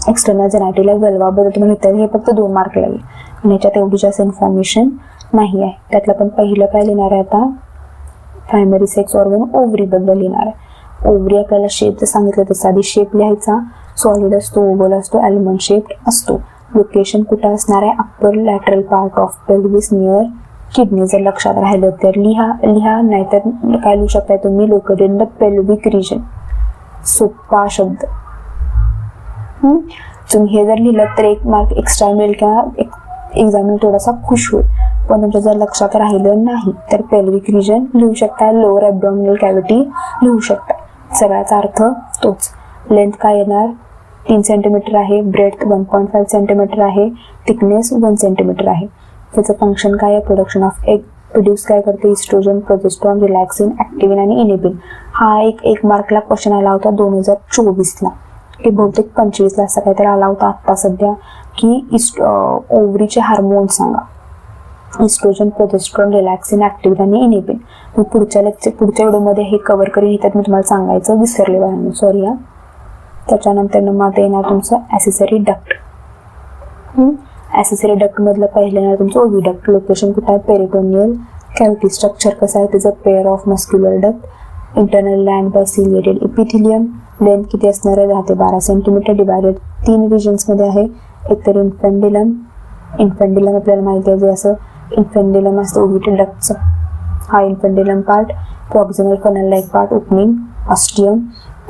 एक्सटर्नल जेनाटिला वेल्वाबद्दल तुम्ही लिहिता, हे फक्त 2 मार्कला येईल. आणि याच्यात एवढी जास्त इन्फॉर्मेशन नाही आहे. त्यातलं पण पहिलं काय लिहिणार आहे आता, प्रायमरी सेक्स ऑर्गन ओव्हरी बद्दल लिहिणार आहे. ओव्हरी आपल्याला शेप सांगितलं तसं आधी शेप लिहायचा, सॉलिड असतो, ओव्हल असतो, ॲल्मंड शेप असतो. लोकेशन कुठं असणार आहे, upper lateral part of pelvis near kidney. जर लक्षात राहिलं तर लिहा, नाहीतर काय लिहू शकताय तुम्ही, located in the pelvic region. सोपा शब्द. तुम्ही हे जर लिहिलं तर 1 मार्क एक्स्ट्रा मिळेल किंवा एक्झामिनर थोडासा खुश होईल. पण तुमच्या जर लक्षात राहिलं नाही तर पेल्विक रिजन लिहू शकता, लोअर ॲब्डॉमिनल कॅव्हिटी लिहू शकता. सगळ्याचा अर्थ तोच. लेंथ काय येणार, 3 सेंटीमीटर आहे, ब्रेथ 1.5 सेंटीमीटर आहे, थिकनेस 1 सेंटीमीटर आहे. त्याचं फंक्शन काय आहे, प्रोडक्शन ऑफ एग. प्रोड्यूस काय करते, इस्ट्रोजन, प्रोजेस्ट्रॉन, रिलॅक्सिन, ॲक्टिव्हिन आणि इनिबिन. हा एक मार्कला क्वेश्चन आला होता 2024ला, की बहुतेक 25ला असा काहीतरी आला होता आत्ता सध्या, की ओव्हरीचे हार्मोन्स सांगा, इस्ट्रोजन, प्रोजेस्ट्रॉन, रिलॅक्सिन, ॲक्टिव्हिन आणि इनिबिन. मी पुढच्या व्हिडिओमध्ये हे कव्हर करीन, त्यात मी तुम्हाला सांगायचं विसरले बघा, सॉरी हा. त्याच्यानंतर मग आता येणार तुमचं ॲसेसरी डक्ट. ॲसेसरी डक्टमधलं पहिलं येणार तुमचं ओव्हिडक्ट. लोकेशन कुठं आहे, पेरिटोनियल कॅव्हिटी. स्ट्रक्चर कसं आहे त्याचं, pair of muscular duct, internal lined by ciliated epithelium. Length किती असणार आहे, 10 ते 12 सेंटीमीटर. डिवायडेड 3 रिजन्समध्ये आहे. एकतर इन्फेंडिलम आपल्याला माहिती आहे, जे असं इन्फेंडिलम असतं ओव्हिडक्ट डक्टचं, हा infundibulum part. Proximal funnel like part, opening,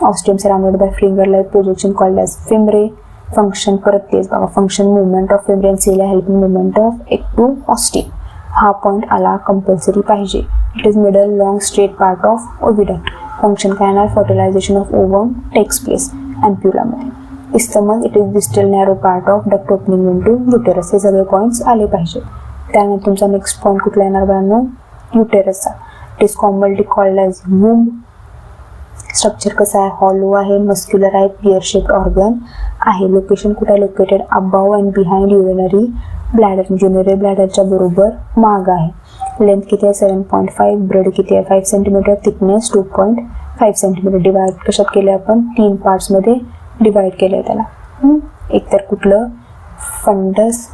ostium surrounded by finger like projection called as fimbriae. Function परत तेच बघा, function movement of fimbriae and cilia helping movement of egg to ostium. हा पॉईंट आला कंपल्सरी पाहिजे. It is middle long straight part of oviduct. Function काय येणार, fertilisation of ovum takes place अँप्युलामध्ये. Isthmus, it is distal narrow part of duct opening into uterus. हे सगळे पॉईंट्स आले पाहिजे. त्यानंतर तुमचा नेक्स्ट पॉईंट कुठला येणार बाळांनो, युटेरसचा. It is commonly called as womb. Structure कसं आहे, हॉलो आहे, मस्क्युलर आहे, पियर शेप्ड ऑर्गन आहे. लोकेशन कुठे आहे, located above and behind urinary bladder. Urinary ब्लॅडरच्या बरोबर माग आहे. लेंथ किती आहे, 7.5. ब्रेड किती आहे, 5 सेंटीमीटर. Thickness 2.5 centimetre. डिवाइड कशात केले आपण, 3 पार्ट्समध्ये डिवाइड केलं आहे त्याला. एकतर कुठलं, फंडस,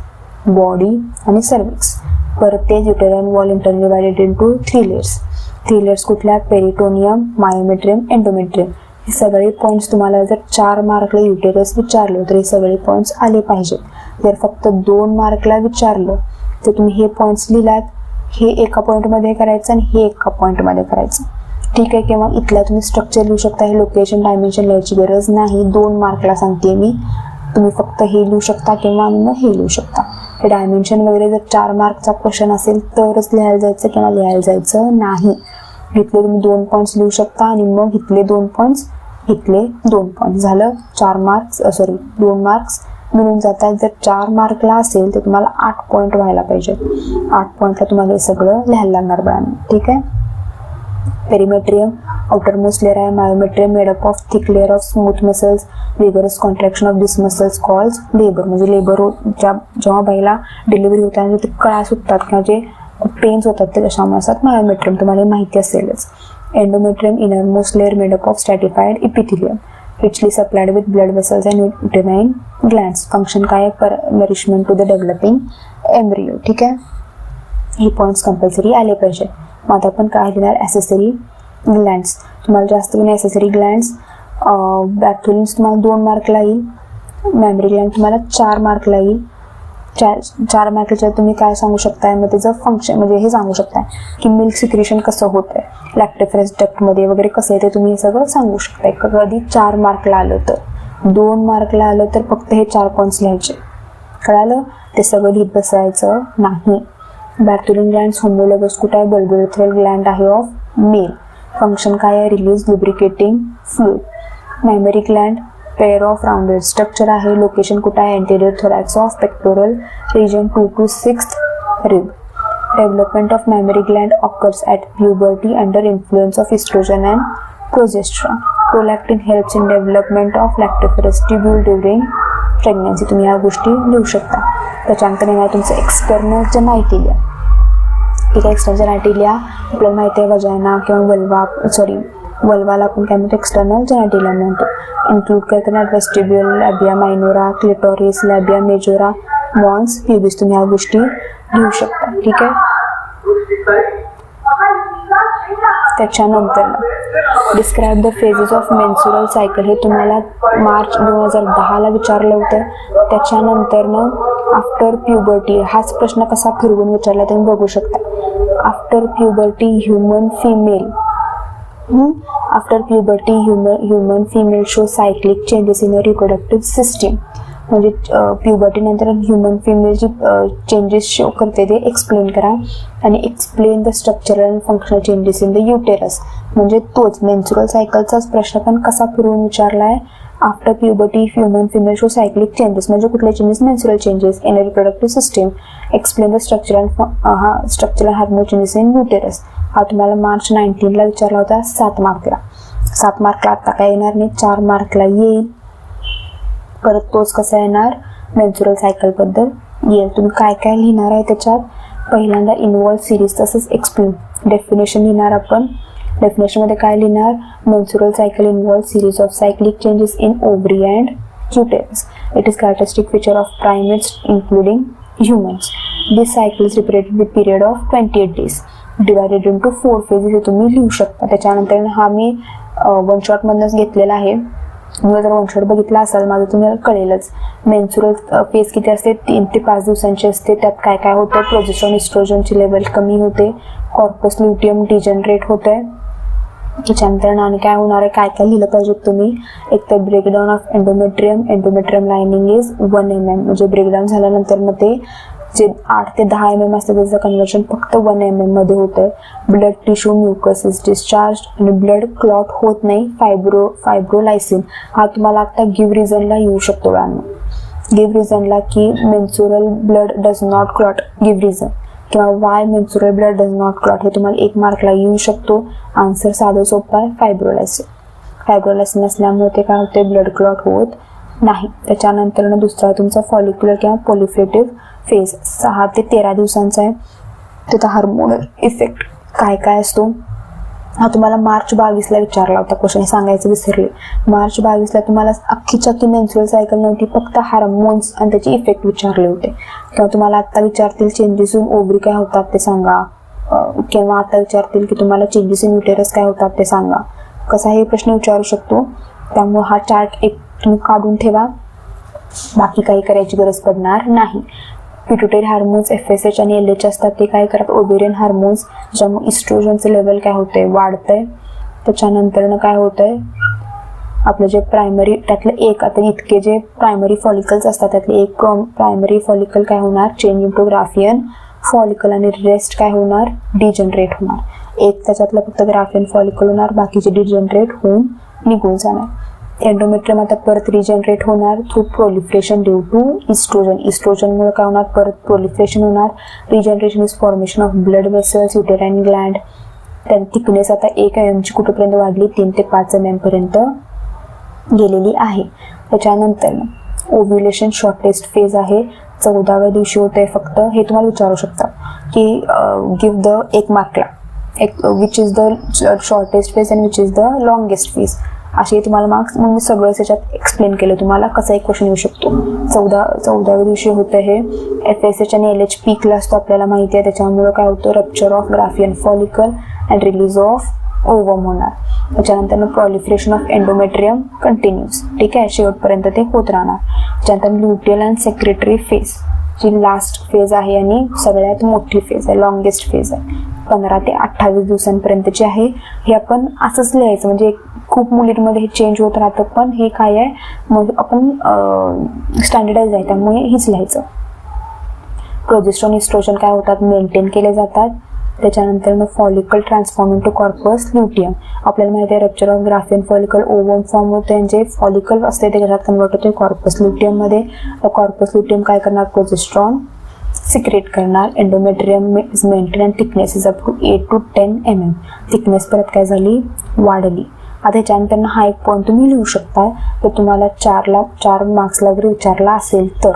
बॉडी आणि सर्विक्स. परत ते uterine wall internal divided into 3 layers. 3 layers कुठल्या, पेरिटोनियम, मायोमेट्रियम, एंडोमेट्रियम. हे सगळे पॉईंट्स तुम्हाला जर 4 मार्कला युटेरस विचारलं तर हे सगळे पॉईंट्स आले पाहिजेत. जर फक्त 2 मार्कला विचारलं तर तुम्ही हे पॉईंट्स लिहिलात, हे एका पॉईंटमध्ये करायचं आणि हे एका पॉईंटमध्ये करायचं. ठीक आहे. किंवा इथल्या तुम्ही स्ट्रक्चर लिहू शकता, हे लोकेशन डायमेन्शन लिहायची गरज नाही. 2 मार्कला सांगते मी, तुम्ही फक्त हे लिहू शकता किंवा मग हे लिहू शकता. हे डायमेन्शन वगैरे जर 4 मार्कचा क्वेश्चन असेल तरच लिहायला जायचं किंवा लिहायला जायचं नाही. इथले तुम्ही 2 पॉईंट्स लिहू शकता आणि मग इथले 2 पॉईंट्स, इथले 2 पॉईंट्स झालं 4 मार्क्स, 2 मार्क्स मिळून जातात. जर 4 मार्कला असेल तर तुम्हाला 8 पॉईंट व्हायला पाहिजे. 8 पॉईंटला तुम्हाला हे सगळं लिहायला लागणार बाळांनो. ठीक आहे. पेरिमेट्रियम आउटर मोस्ट लेअर आहे. Myometrium made up of thick layer of smooth muscles. Vigorous contraction of this muscles calls labour. म्हणजे लेबर जेव्हा बाईला डिलिव्हरी होताना ते कळा सुटतात किंवा जे पेन्स होतात ते कशामुळे असतात, मायोमेट्रियम तुम्हाला माहिती असेलच. Endometrium innermost layer made up of stratified epithelium, richly supplied with blood vessels and uterine glands. Function काय आहे? Nourishment to the developing embryo. ठीक आहे, हे पॉईंट्स कंपल्सरी आले पाहिजे. मग आता आपण काय लिहिणार? Accessory glands. तुम्हाला जास्त करून ॲसेसरी ग्लँड्स, बॅक्टेरियन्स तुम्हाला 2 मार्कला येईल, मॅमरी ग्लँड तुम्हाला 4 मार्कला येईल. 4 मार्कच्या तुम्ही काय सांगू शकताय? मग त्याचं फंक्शन म्हणजे हे सांगू शकताय की मिल्क सिक्रेशन कसं होतंय, लॅक्टोफेरेस डक्टमध्ये वगैरे कसं आहे ते तुम्ही हे सगळं सांगू शकताय. कधी 4 मार्कला आलं तर, 2 मार्कला आलं तर फक्त हे 4 पॉईंट्स लिहायचे. कळालं? ते सगळं लिहित बसायचं नाही. बॅक्टेरियन ग्लँड्स होमोलोगस कुठं आहे? बल्बोरेथ्रल ग्लँड आहे ऑफ मेल. फंक्शन काय आहे? Release lubricating fluid. Mammary gland pair of rounded structure आहे. लोकेशन कुठं आहे? Anterior thorax of pectoral region 2 to 6th rib. Development of mammary gland occurs at puberty under influence of estrogen and progesterone. Prolactin helps in development of lactoferous tubule during pregnancy. तुम्ही या गोष्टी लिहू शकता. त्याच्यानंतर येणार तुमचं एक्सटर्नल जेनायटिलिया. ठीक आहे, एक्सटर्नल जेनायटिलिया आपल्याला माहिती आहे वजायना किंवा वल्वाला आपण काय म्हणतो? एक्सटर्नल जेनायटिलिया म्हणतो. इन्क्लूड काय करणार? Vestibule, labia minora, clitoris, labia majora, mons, pubis. तुम्ही ह्या गोष्टी लिहू शकता. ठीक आहे, त्याच्यानंतर describe the phases of menstrual cycle. हे तुम्हाला मार्च 2010ला विचारलं होतं. त्याच्यानंतर आफ्टर प्युबर्टी हाच प्रश्न कसा फिरवून विचारला तुम्ही बघू शकता. After puberty human female after puberty human female show cyclic changes in reproductive system. म्हणजे प्युबर्टी नंतर ह्युमन फिमेल जी चेंजेस शो करते ते एक्सप्लेन करा आणि explain the structural and functional changes in the uterus. म्हणजे तोच मेन्स्युरल सायकलचाच प्रश्न पण कसा फिरवून विचारला आहे. After puberty human female show cyclic changes म्हणजे कुठले changes? Menstrual changes in reproductive system. Explain the structural hormone changes in uterus. हा तुम्हाला मार्च 19ला विचारला होता 7 मार्कला. 7 मार्कला आता काय येणार नाही, 4 मार्कला येईल. परत तोच कसा येणार? मेन्स्युरल सायकलबद्दल येईल. तुम्ही काय काय लिहिणार आहे त्याच्यात? पहिल्यांदा इन्व्हॉल्व सिरीज तसंच एक्सप्लेन. डेफिनेशन लिहिणार आपण. डेफिनेशनमध्ये काय लिहिणार? Menstrual cycle involve series of cyclic changes in ovary and uterus. It is characteristic feature of primates including humans. This cycle is repeated with period of 28 days. Divided into 4 phases हे तुम्ही लिहू शकता. त्याच्यानंतर हा मी वन शॉट मधनच घेतलेला आहे. तुम्ही जर वन शॉट बघितला असाल माझं तुम्हाला कळेलच. मेन्स्युरल फेज किती असते? 3 ते 5 दिवसांची असते. त्यात काय काय होतं? प्रोजेस्टेरॉन इस्ट्रोजनची लेवल कमी होते, कॉर्पस ल्युटियम डिजनरेट होतंय. त्याच्यानंतर आणि काय होणार आहे? काय काय लिहिलं पाहिजे तुम्ही? एक तर breakdown of endometrium lining is 1 mm. म्हणजे ब्रेकडाऊन झाल्यानंतर मग ते जे 8 ते 10 mm असतं त्याचं कन्व्हर्जन फक्त 1 mm मध्ये होतं. Blood tissue mucus is discharge आणि ब्लड क्लॉट होत नाही. फायब्रोलायसिन हा तुम्हाला आता गिव्ह रिझनला येऊ शकतो. गिव्ह रिझनला की menstrual blood does not clot, give reason किंवा why menstrual blood does not clot हे तुम्हाला 1 मार्कला येऊ शकतो. आन्सर साधं सोपं आहे, फायब्रोलायसिन नसल्यामुळे ते काय होते? ब्लड क्लॉट होत नाही. त्याच्यानंतर दुसरा तुमचा फॉलिक्युलर किंवा पोलिफेटिव्ह फेज 6 ते 13 दिवसांचा आहे. त्याचा हार्मोनल इफेक्ट काय काय असतो हा तुम्हाला मार्च 22ला विचारला होता क्वेश्चन. सांगायचं विसरले. मार्च 22ला तुम्हाला अख्खी मेन्स्युरल सायकल नव्हती, फक्त हार्मोन्स आणि त्याचे इफेक्ट विचारले होते. किंवा तुम्हाला आता विचारतील चेंजेस इन ओव्हरी काय होतात ते सांगा, किंवा आता विचारतील की तुम्हाला चेंजेस इन युटेरस काय होतात ते सांगा. कसा हे प्रश्न विचारू शकतो. त्यामुळे हा चार्ट एक तुम्ही काढून ठेवा, बाकी काही करायची गरज पडणार नाही. पिट्युटरी हार्मोन्स FSH आणि LH असतात ते काय करतात? ओव्हेरियन हार्मोन्स, ज्यामुळे इस्ट्रोजनचं लेवल काय होतंय? वाढतंय. त्याच्यानंतर काय होतंय? आपलं जे प्रायमरी त्यातलं एक, आता इतके जे प्रायमरी फॉलिकल्स असतात त्यातले एक प्रायमरी फॉलिकल काय होणार? चेंज इंटू ग्राफियन फॉलिकल आणि रेस्ट काय होणार? डिजनरेट होणार. एक त्याच्यातलं फक्त ग्राफियन फॉलिकल होणार, बाकीचे डिजनरेट होऊन निघून जाणार. एंडोमेट्रियम आता परत रिजनरेट होणार थ्रू प्रोलिफरेशन ड्यू टू इस्ट्रोजनमुळे काय होणार? परत प्रोलिफरेशन होणार. Regeneration is formation of blood vessels, uterine Gland. त्याची थिकनेस आता 1 mm ची कुठेपर्यंत वाढली? 3 ते 5 mm पर्यंत गेलेली आहे. त्याच्यानंतर ओव्ह्युलेशन शॉर्टेस्ट फेज आहे, 14व्या दिवशी होत आहे फक्त. हे तुम्हाला विचारू शकता की गिव्ह द 1 मार्कला which is the shortest phase and which is the longest phase, असे तुम्हाला मार्क्स. मग मी सगळं त्याच्यात एक्सप्लेन केलं तुम्हाला कसा एक क्वेश्चन येऊ शकतो. 14व्या दिवशी होतं हे. FSH आणि LH पीकला असतो आपल्याला माहिती आहे. त्याच्यामुळं काय होतं, rupture of Graafian follicle and release of ovum होणार. त्याच्यानंतर प्रॉलिफरेशन ऑफ एंडोमेट्रियम कंटिन्यूस, ठीक आहे, शेवटपर्यंत ते होत राहणार. त्याच्यानंतर ल्युटियल अँड सेक्रेटरी फेज, जी लास्ट फेज आहे आणि सगळ्यात मोठी फेज आहे, लॉंगेस्ट फेज आहे, 15 ते 28 दिवसांपर्यंतची आहे. हे आपण असंच लिहायचं, म्हणजे खूप मुलींमध्ये हे चेंज होत राहतं, पण हे काय आहे, मग आपण स्टँडर्डाइज आहे त्यामुळे हेच लिहायचं. प्रोजेस्ट्रॉन इस्ट्रोजन काय होतात, मेंटेन केले जातात. त्याच्यानंतर follicle transform to corpus luteum, आपल्याला माहिती आहे rupture of Graafian follicle ovum form होते आणि जे फॉलिकल असते त्याच्यात कन्वर्ट होते कॉर्पस ल्युटियममध्ये. कॉर्पस ल्युटियम काय करणार, प्रोजेस्ट्रॉन सिक्रेट करणार. Endometrium is maintain and thickness is up to 8 to 10 mm. Thickness परत काय झाली, वाढली. आता ह्याच्यानंतर हा एक पॉईंट तुम्ही लिहू शकता, तर तुम्हाला 4 मार्क्सला जर विचारला असेल तर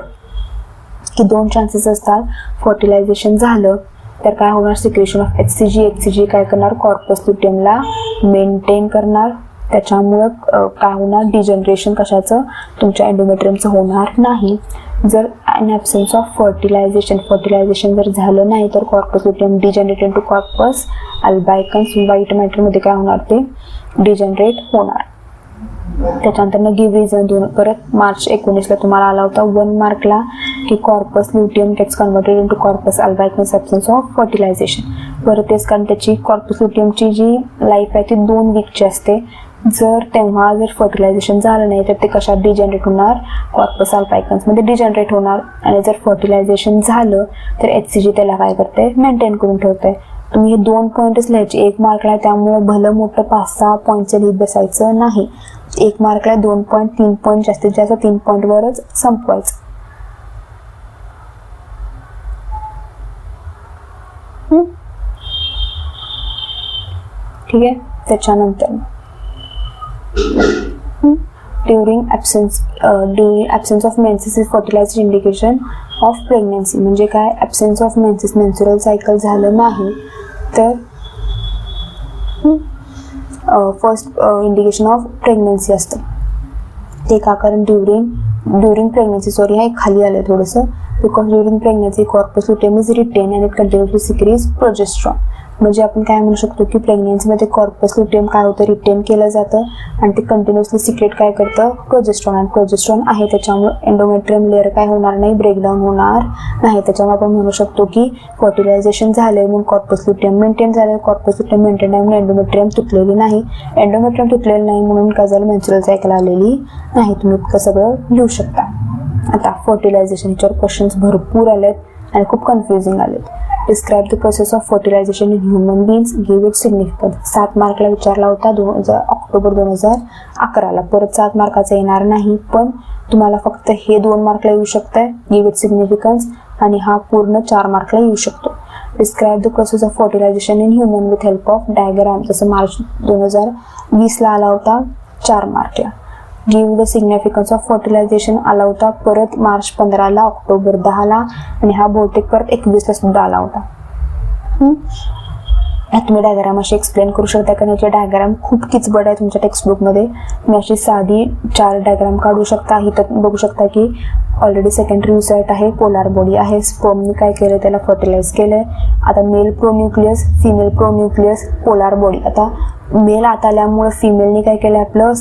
की 2 चान्सेस असतात. फर्टिलायझेशन झालं तर काय होणार, सिक्रेशन ऑफ HCG काय करणार, कॉर्पस ल्युटियमला मेंटेन करणार. त्याच्यामुळं काय होणार, डिजनरेशन कशाचं, तुमच्या एंडोमेट्रियमचं होणार नाही. जर इन ॲब्सेन्स ऑफ फर्टिलायझेशन जर झालं नाही तर corpus luteum degenerate into corpus albicans, white मॅटरमध्ये काय होणार, ते डिजनरेट होणार. त्याच्यानंतर गिव्ह रिझन परत मार्च 19ला तुम्हाला आला होता 1 मार्कला, की corpus luteum gets converted into corpus albicans absence of fertilisation. परत तेच कारण त्याची कॉर्पस ल्युटियमची जी लाईफ आहे ती 2 वीकची असते. जर फर्टिलायझेशन झालं नाही तर ते कशात डिजनरेट होणार, कॉर्पस अल्बायकन्समध्ये डिजनरेट होणार. आणि जर फर्टिलायझेशन झालं तर HCG त्याला काय करते, मेंटेन करून ठेवते. तुम्ही हे 2 पॉईंटच लिहायचे, 1 मार्कला, त्यामुळं भलं मोठं 5-6 पॉईंटचं लिहित बसायचं नाही. 1 मार्कला 2 पॉईंट, 3 पॉईंट, जास्तीत जास्त 3 पॉईंटवरच संपवायचं. ठीक आहे. त्याच्यानंतर during absence of menses is fertilization indication of pregnancy, म्हणजे काय, absence of menses, menstrual cycle झालं नाही तर फर्स्ट इंडिकेशन ऑफ प्रेग्नन्सी असतं. ते का, कारण ड्युरिंग प्रेग्नन्सी, सॉरी हा एक खाली आलं थोडंसं, because during pregnancy corpus luteum is retain and it continuously secretes progesterone. म्हणजे आपण काय म्हणू शकतो की प्रेग्नन्सीमध्ये कॉर्पस ल्युटियम काय होतं, रिटेन केलं जातं आणि ते कंटिन्युअसली सिक्रेट काय करतं, प्रोजेस्ट्रॉन. आणि प्रोजेस्ट्रॉन आहे त्याच्यामुळे एंडोमेट्रियम लेअर काय होणार नाही, ब्रेकडाऊन होणार नाही. त्याच्यामुळे आपण म्हणू शकतो की फर्टिलायझेशन झालंय म्हणून कॉर्पस ल्युटियम मेंटेन झालं, कॉर्पस ल्युटियम मेंटेन आहे म्हणून एंडोमेट्रियम तुटलेली नाही, एंडोमेट्रियम तुटलेलं नाही म्हणून काय झालं, मेन्स्ट्रुअल सायकल आलेली नाही. तुम्ही इतकं सगळं लिहू शकता. आता फर्टिलायझेशनच्यावर क्वेश्चन्स भरपूर आलेत आणि खूप कन्फ्युजिंग आलेत. Describe the process of fertilisation in human beings, give it significance. 7 मार्कला विचारला होता ऑक्टोबर 2011ला. परत 7 मार्काचा येणार नाही, पण तुम्हाला फक्त हे 2 मार्कला येऊ शकतंय, गिव्ह इट सिग्निफिकन्स, आणि हा पूर्ण 4 मार्कला येऊ शकतो. Describe the process of fertilisation in human with help of diagram, जसं मार्च 2020ला आला होता 4 मार्कला. Give the significance of fertilisation आला होता परत मार्च 15ला, ऑक्टोबर 10ला, आणि हा बहुतेक परत 21ला सुद्धा आला होता. तुम्ही डायग्राम अशी एक्सप्लेन करू शकता, कारण याचे डायग्राम खूप किचबट आहे तुमच्या टेक्स्टबुकमध्ये. मी अशी साधी 4 डायग्राम काढू शकता. इथं बघू शकता की ऑलरेडी सेकंडरी युसाइट आहे, पोलार बॉडी आहे, स्पर्मनी काय केलं, त्याला फर्टिलाइज केलंय. आता male pronucleus, female pronucleus, polar body. आता मेल आत आल्यामुळे फिमेलनी काय केलं, आपलं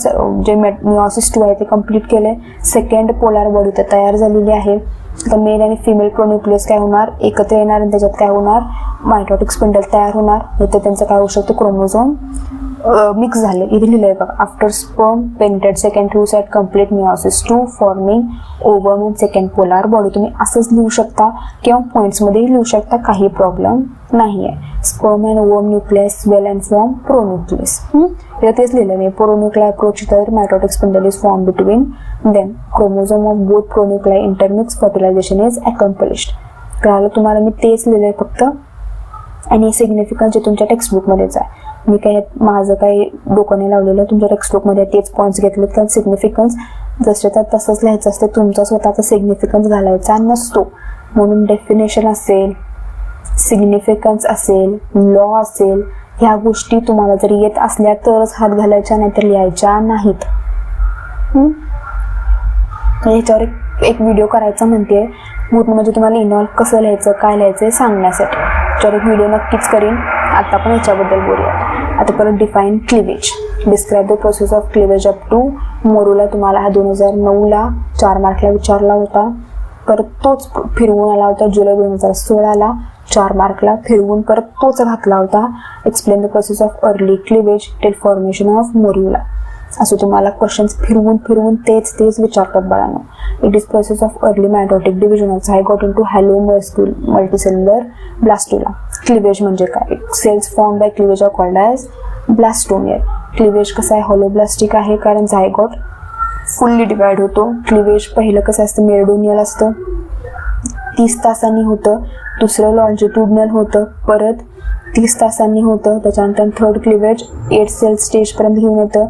जे मिओसिस 2 आहे ते कम्प्लीट केलंय. सेकंड पोलार बॉडी तर तयार झालेली आहे. आता मेल आणि फिमेल प्रोन्यूक्लियस काय होणार, एकत्र येणार आणि त्याच्यात काय होणार, मायटोटिक स्पिंडल तयार होणार. तर त्यांचं काय होऊ शकतं, क्रोमोझोम मिक्स झाले. इथे लिहिलंय बघा, after sperm penetrate secondary oocyte complete meiosis 2 forming ovum in second polar body. तुम्ही असंच लिहू शकता किंवा पॉईंट्समध्ये लिहू शकता, काही प्रॉब्लेम नाही आहे. Sperm and ovum nucleus well and form pronucleus. तेच लिहिलं नाही. प्रोन्यूक्लाई अप्रोच तर mitotic spindle is form between them. Chromosome of both pronuclei intermix fertilisation is accomplished. कळालं तुम्हाला, मी तेच लिहिलंय फक्त. आणि सिग्निफिकन्स जे तुमच्या टेक्स्टबुकमध्येच आहे, मी काय माझं काही डोकं नाही लावलेलं, तुमच्या टेक्स्टबुकमध्ये तेच पॉईंट्स घेतलेत. कारण सिग्निफिकन्स जसं तर तसंच लिहायचं असतं, तुमचा स्वतःचा सिग्निफिकन्स घालायचा नसतो. म्हणून डेफिनेशन असेल, सिग्निफिकन्स असेल, लॉ असेल, ह्या गोष्टी तुम्हाला जर येत असल्या तरच हात घालायच्या, नाहीतर लिहायच्या नाहीत. ह्याच्यावर एक व्हिडिओ करायचा म्हणते पूर्ण, म्हणजे तुम्हाला इन्व्हॉल्व कसं लिहायचं, काय लिहायचं सांगण्यासाठी. त्याच्यावर एक व्हिडिओ नक्कीच करीन. आता पण याच्याबद्दल बोलूया. आता परत define cleavage. Describe the process of cleavage up to morula तुम्हाला हा 2009ला 4 मार्कला विचारला होता. परत तोच फिरवून आला होता जुलै 2016ला 4 मार्कला, फिरवून परत तोच घातला होता. Explain the process of early cleavage till formation of morula. असं तुम्हाला क्वेश्चन्स फिरवून तेच विचारतात बाळांनो. It is process of early mitotic division of zygote into hollow multicellular blastula. Cleavage म्हणजे काय? Cells form by cleavage are called as blastomere. Cleavage कसं आहे? होलोब्लास्टिक आहे, कारण झायगोट फुल्ली डिवाइड होतो. क्लिवेज पहिलं कसं असतं? मेरिडोनियल असतं, 30 तासांनी होतं. दुसरं लॉन्जिट्युडनल होतं, परत 30 तासांनी होतं. त्याच्यानंतर थर्ड क्लिवेज 8 सेल स्टेजपर्यंत घेऊन येतं.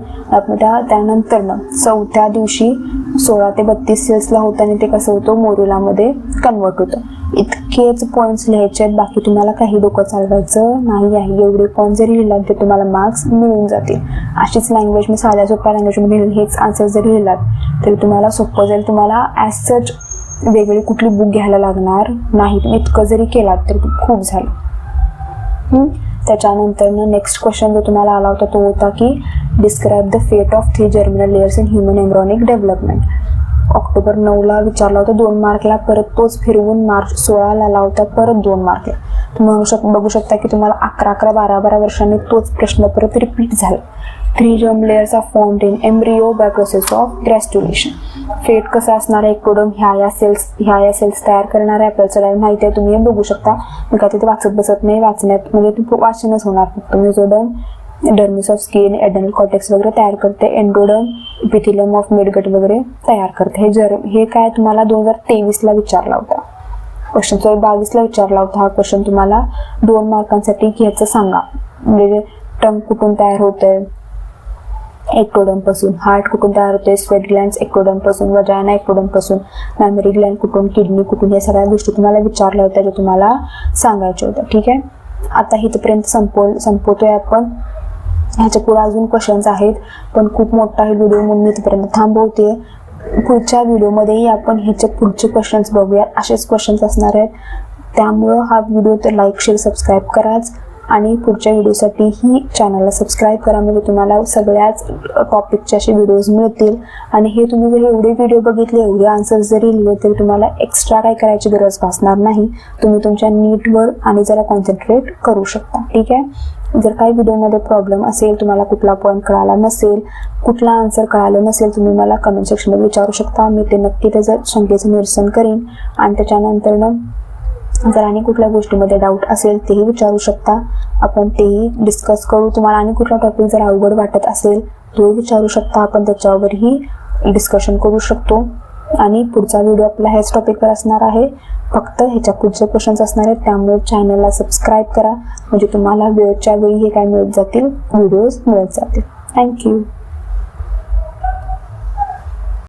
त्यानंतर 4थ्या दिवशी 16 ते 32 सेल्सला होतं आणि ते कसं होतं? मोरुलामध्ये कन्वर्ट होतं. इतकेच पॉईंट्स लिहायचे आहेत, बाकी तुम्हाला काही डोकं चालवायचं नाही आहे. एवढे पॉईंट जरी लिहिलात ते तुम्हाला मार्क्स मिळून जातील. अशीच लँग्वेज मी साध्या सोप्या लँग्वेजमध्ये हेच आन्सर जरी लिहिलात तरी तुम्हाला सोपं जाईल. तुम्हाला ॲज सच वेगळी कुठली बुक घ्यायला लागणार नाही. तुम्ही इतकं जरी केलात तरी खूप झालं. त्याच्यानंतर नेक्स्ट क्वेश्चन जो तुम्हाला आला होता तो होता की describe the fate of 3 germinal layers in human embryonic development. October 9ला विचारला होता 2 मार्कला, परत तोच फिरवून मार्च 16ला आला होता परत 2 मार्कला. तुम्ही बघू शकता की तुम्हाला 11 12 वर्षांनी तोच प्रश्न परत रिपीट झाला. 3 germ layers are formed in embryo by process of gastrulation. Fate कसं असणार आहे? एक्टोडर्म ह्या सेल्स तयार करणार आहे, आपल्याला सगळ्यांना माहिती आहे. तुम्ही हे बघू शकता. मी काय तिथे वाचत बसत नाही, वाचण्यात म्हणजे वाचनच होणार फक्त. Mesoderm dermis of skin, adrenal cortex वगैरे तयार करते. एंडोडर्म इपिथिलियम ऑफ मिडगट वगैरे तयार करते. हे काय तुम्हाला 2023ला विचारला होता क्वेश्चन. 22ला विचारला होता हा क्वेश्चन तुम्हाला. 2 मार्कांसाठी घ्यायचं सांगा. म्हणजे टंग कुठून तयार होतंय? एक्टोडर्म पासून. हार्ट कुठून तयार होते? स्वेट ग्लँड्स एक्टोडर्म पासून. वजायना एक्टोडर्म पासून. मॅमरी ग्लँड कुठून? किडनी कुठून? या सगळ्या गोष्टी तुम्हाला विचारल्या होत्या, ज्या तुम्हाला सांगायच्या होत्या. ठीक आहे. आता इथपर्यंत संपवतोय आपण. ह्याच्या पुढे अजून क्वेश्चन्स आहेत, पण खूप मोठा हे व्हिडिओ म्हणून मी इथपर्यंत थांबवते. पुढच्या व्हिडिओमध्येही आपण ह्याचे पुढचे क्वेश्चन्स बघूया. असेच क्वेश्चन्स असणार आहेत. त्यामुळं हा व्हिडिओ तर लाईक शेअर सबस्क्राईब कराच आणि पुढच्या व्हिडिओसाठी ही चॅनलला सबस्क्राईब करा, म्हणजे तुम्हाला सगळ्याच टॉपिकचे असे व्हिडिओज मिळतील. आणि हे तुम्ही जर एवढे व्हिडिओ बघितले, एवढे आन्सर्स जरी लिहिले तरी तुम्हाला एक्स्ट्रा काही करायची गरज भासणार नाही. तुम्ही तुमच्या नीटवर आणि जरा कॉन्सन्ट्रेट करू शकता. ठीक आहे. जर काही व्हिडिओमध्ये प्रॉब्लेम असेल, तुम्हाला कुठला पॉईंट कळाला नसेल, कुठला आन्सर कळालं नसेल, तुम्ही मला कमेंट सेक्शनमध्ये विचारू शकता. मी ते नक्की त्याचं शंकेचं निरसन करीन. आणि त्याच्यानंतर जर आणि कुठल्या गोष्टीमध्ये डाऊट असेल तेही विचारू शकता, आपण तेही डिस्कस करू. तुम्हाला आणि कुठला टॉपिक जर अवघड वाटत असेल तो विचारू शकता, आपण त्याच्यावरही डिस्कशन करू शकतो. आणि पुढचा व्हिडिओ आपला ह्याच टॉपिकवर असणार आहे, फक्त ह्याच्या पुढचे क्वेश्चन्स असणार आहेत. त्यामुळे चॅनलला सबस्क्राईब करा, म्हणजे तुम्हाला वेळच्या वेळी हे काय मिळत जातील, व्हिडिओज मिळत जातील. थँक्यू.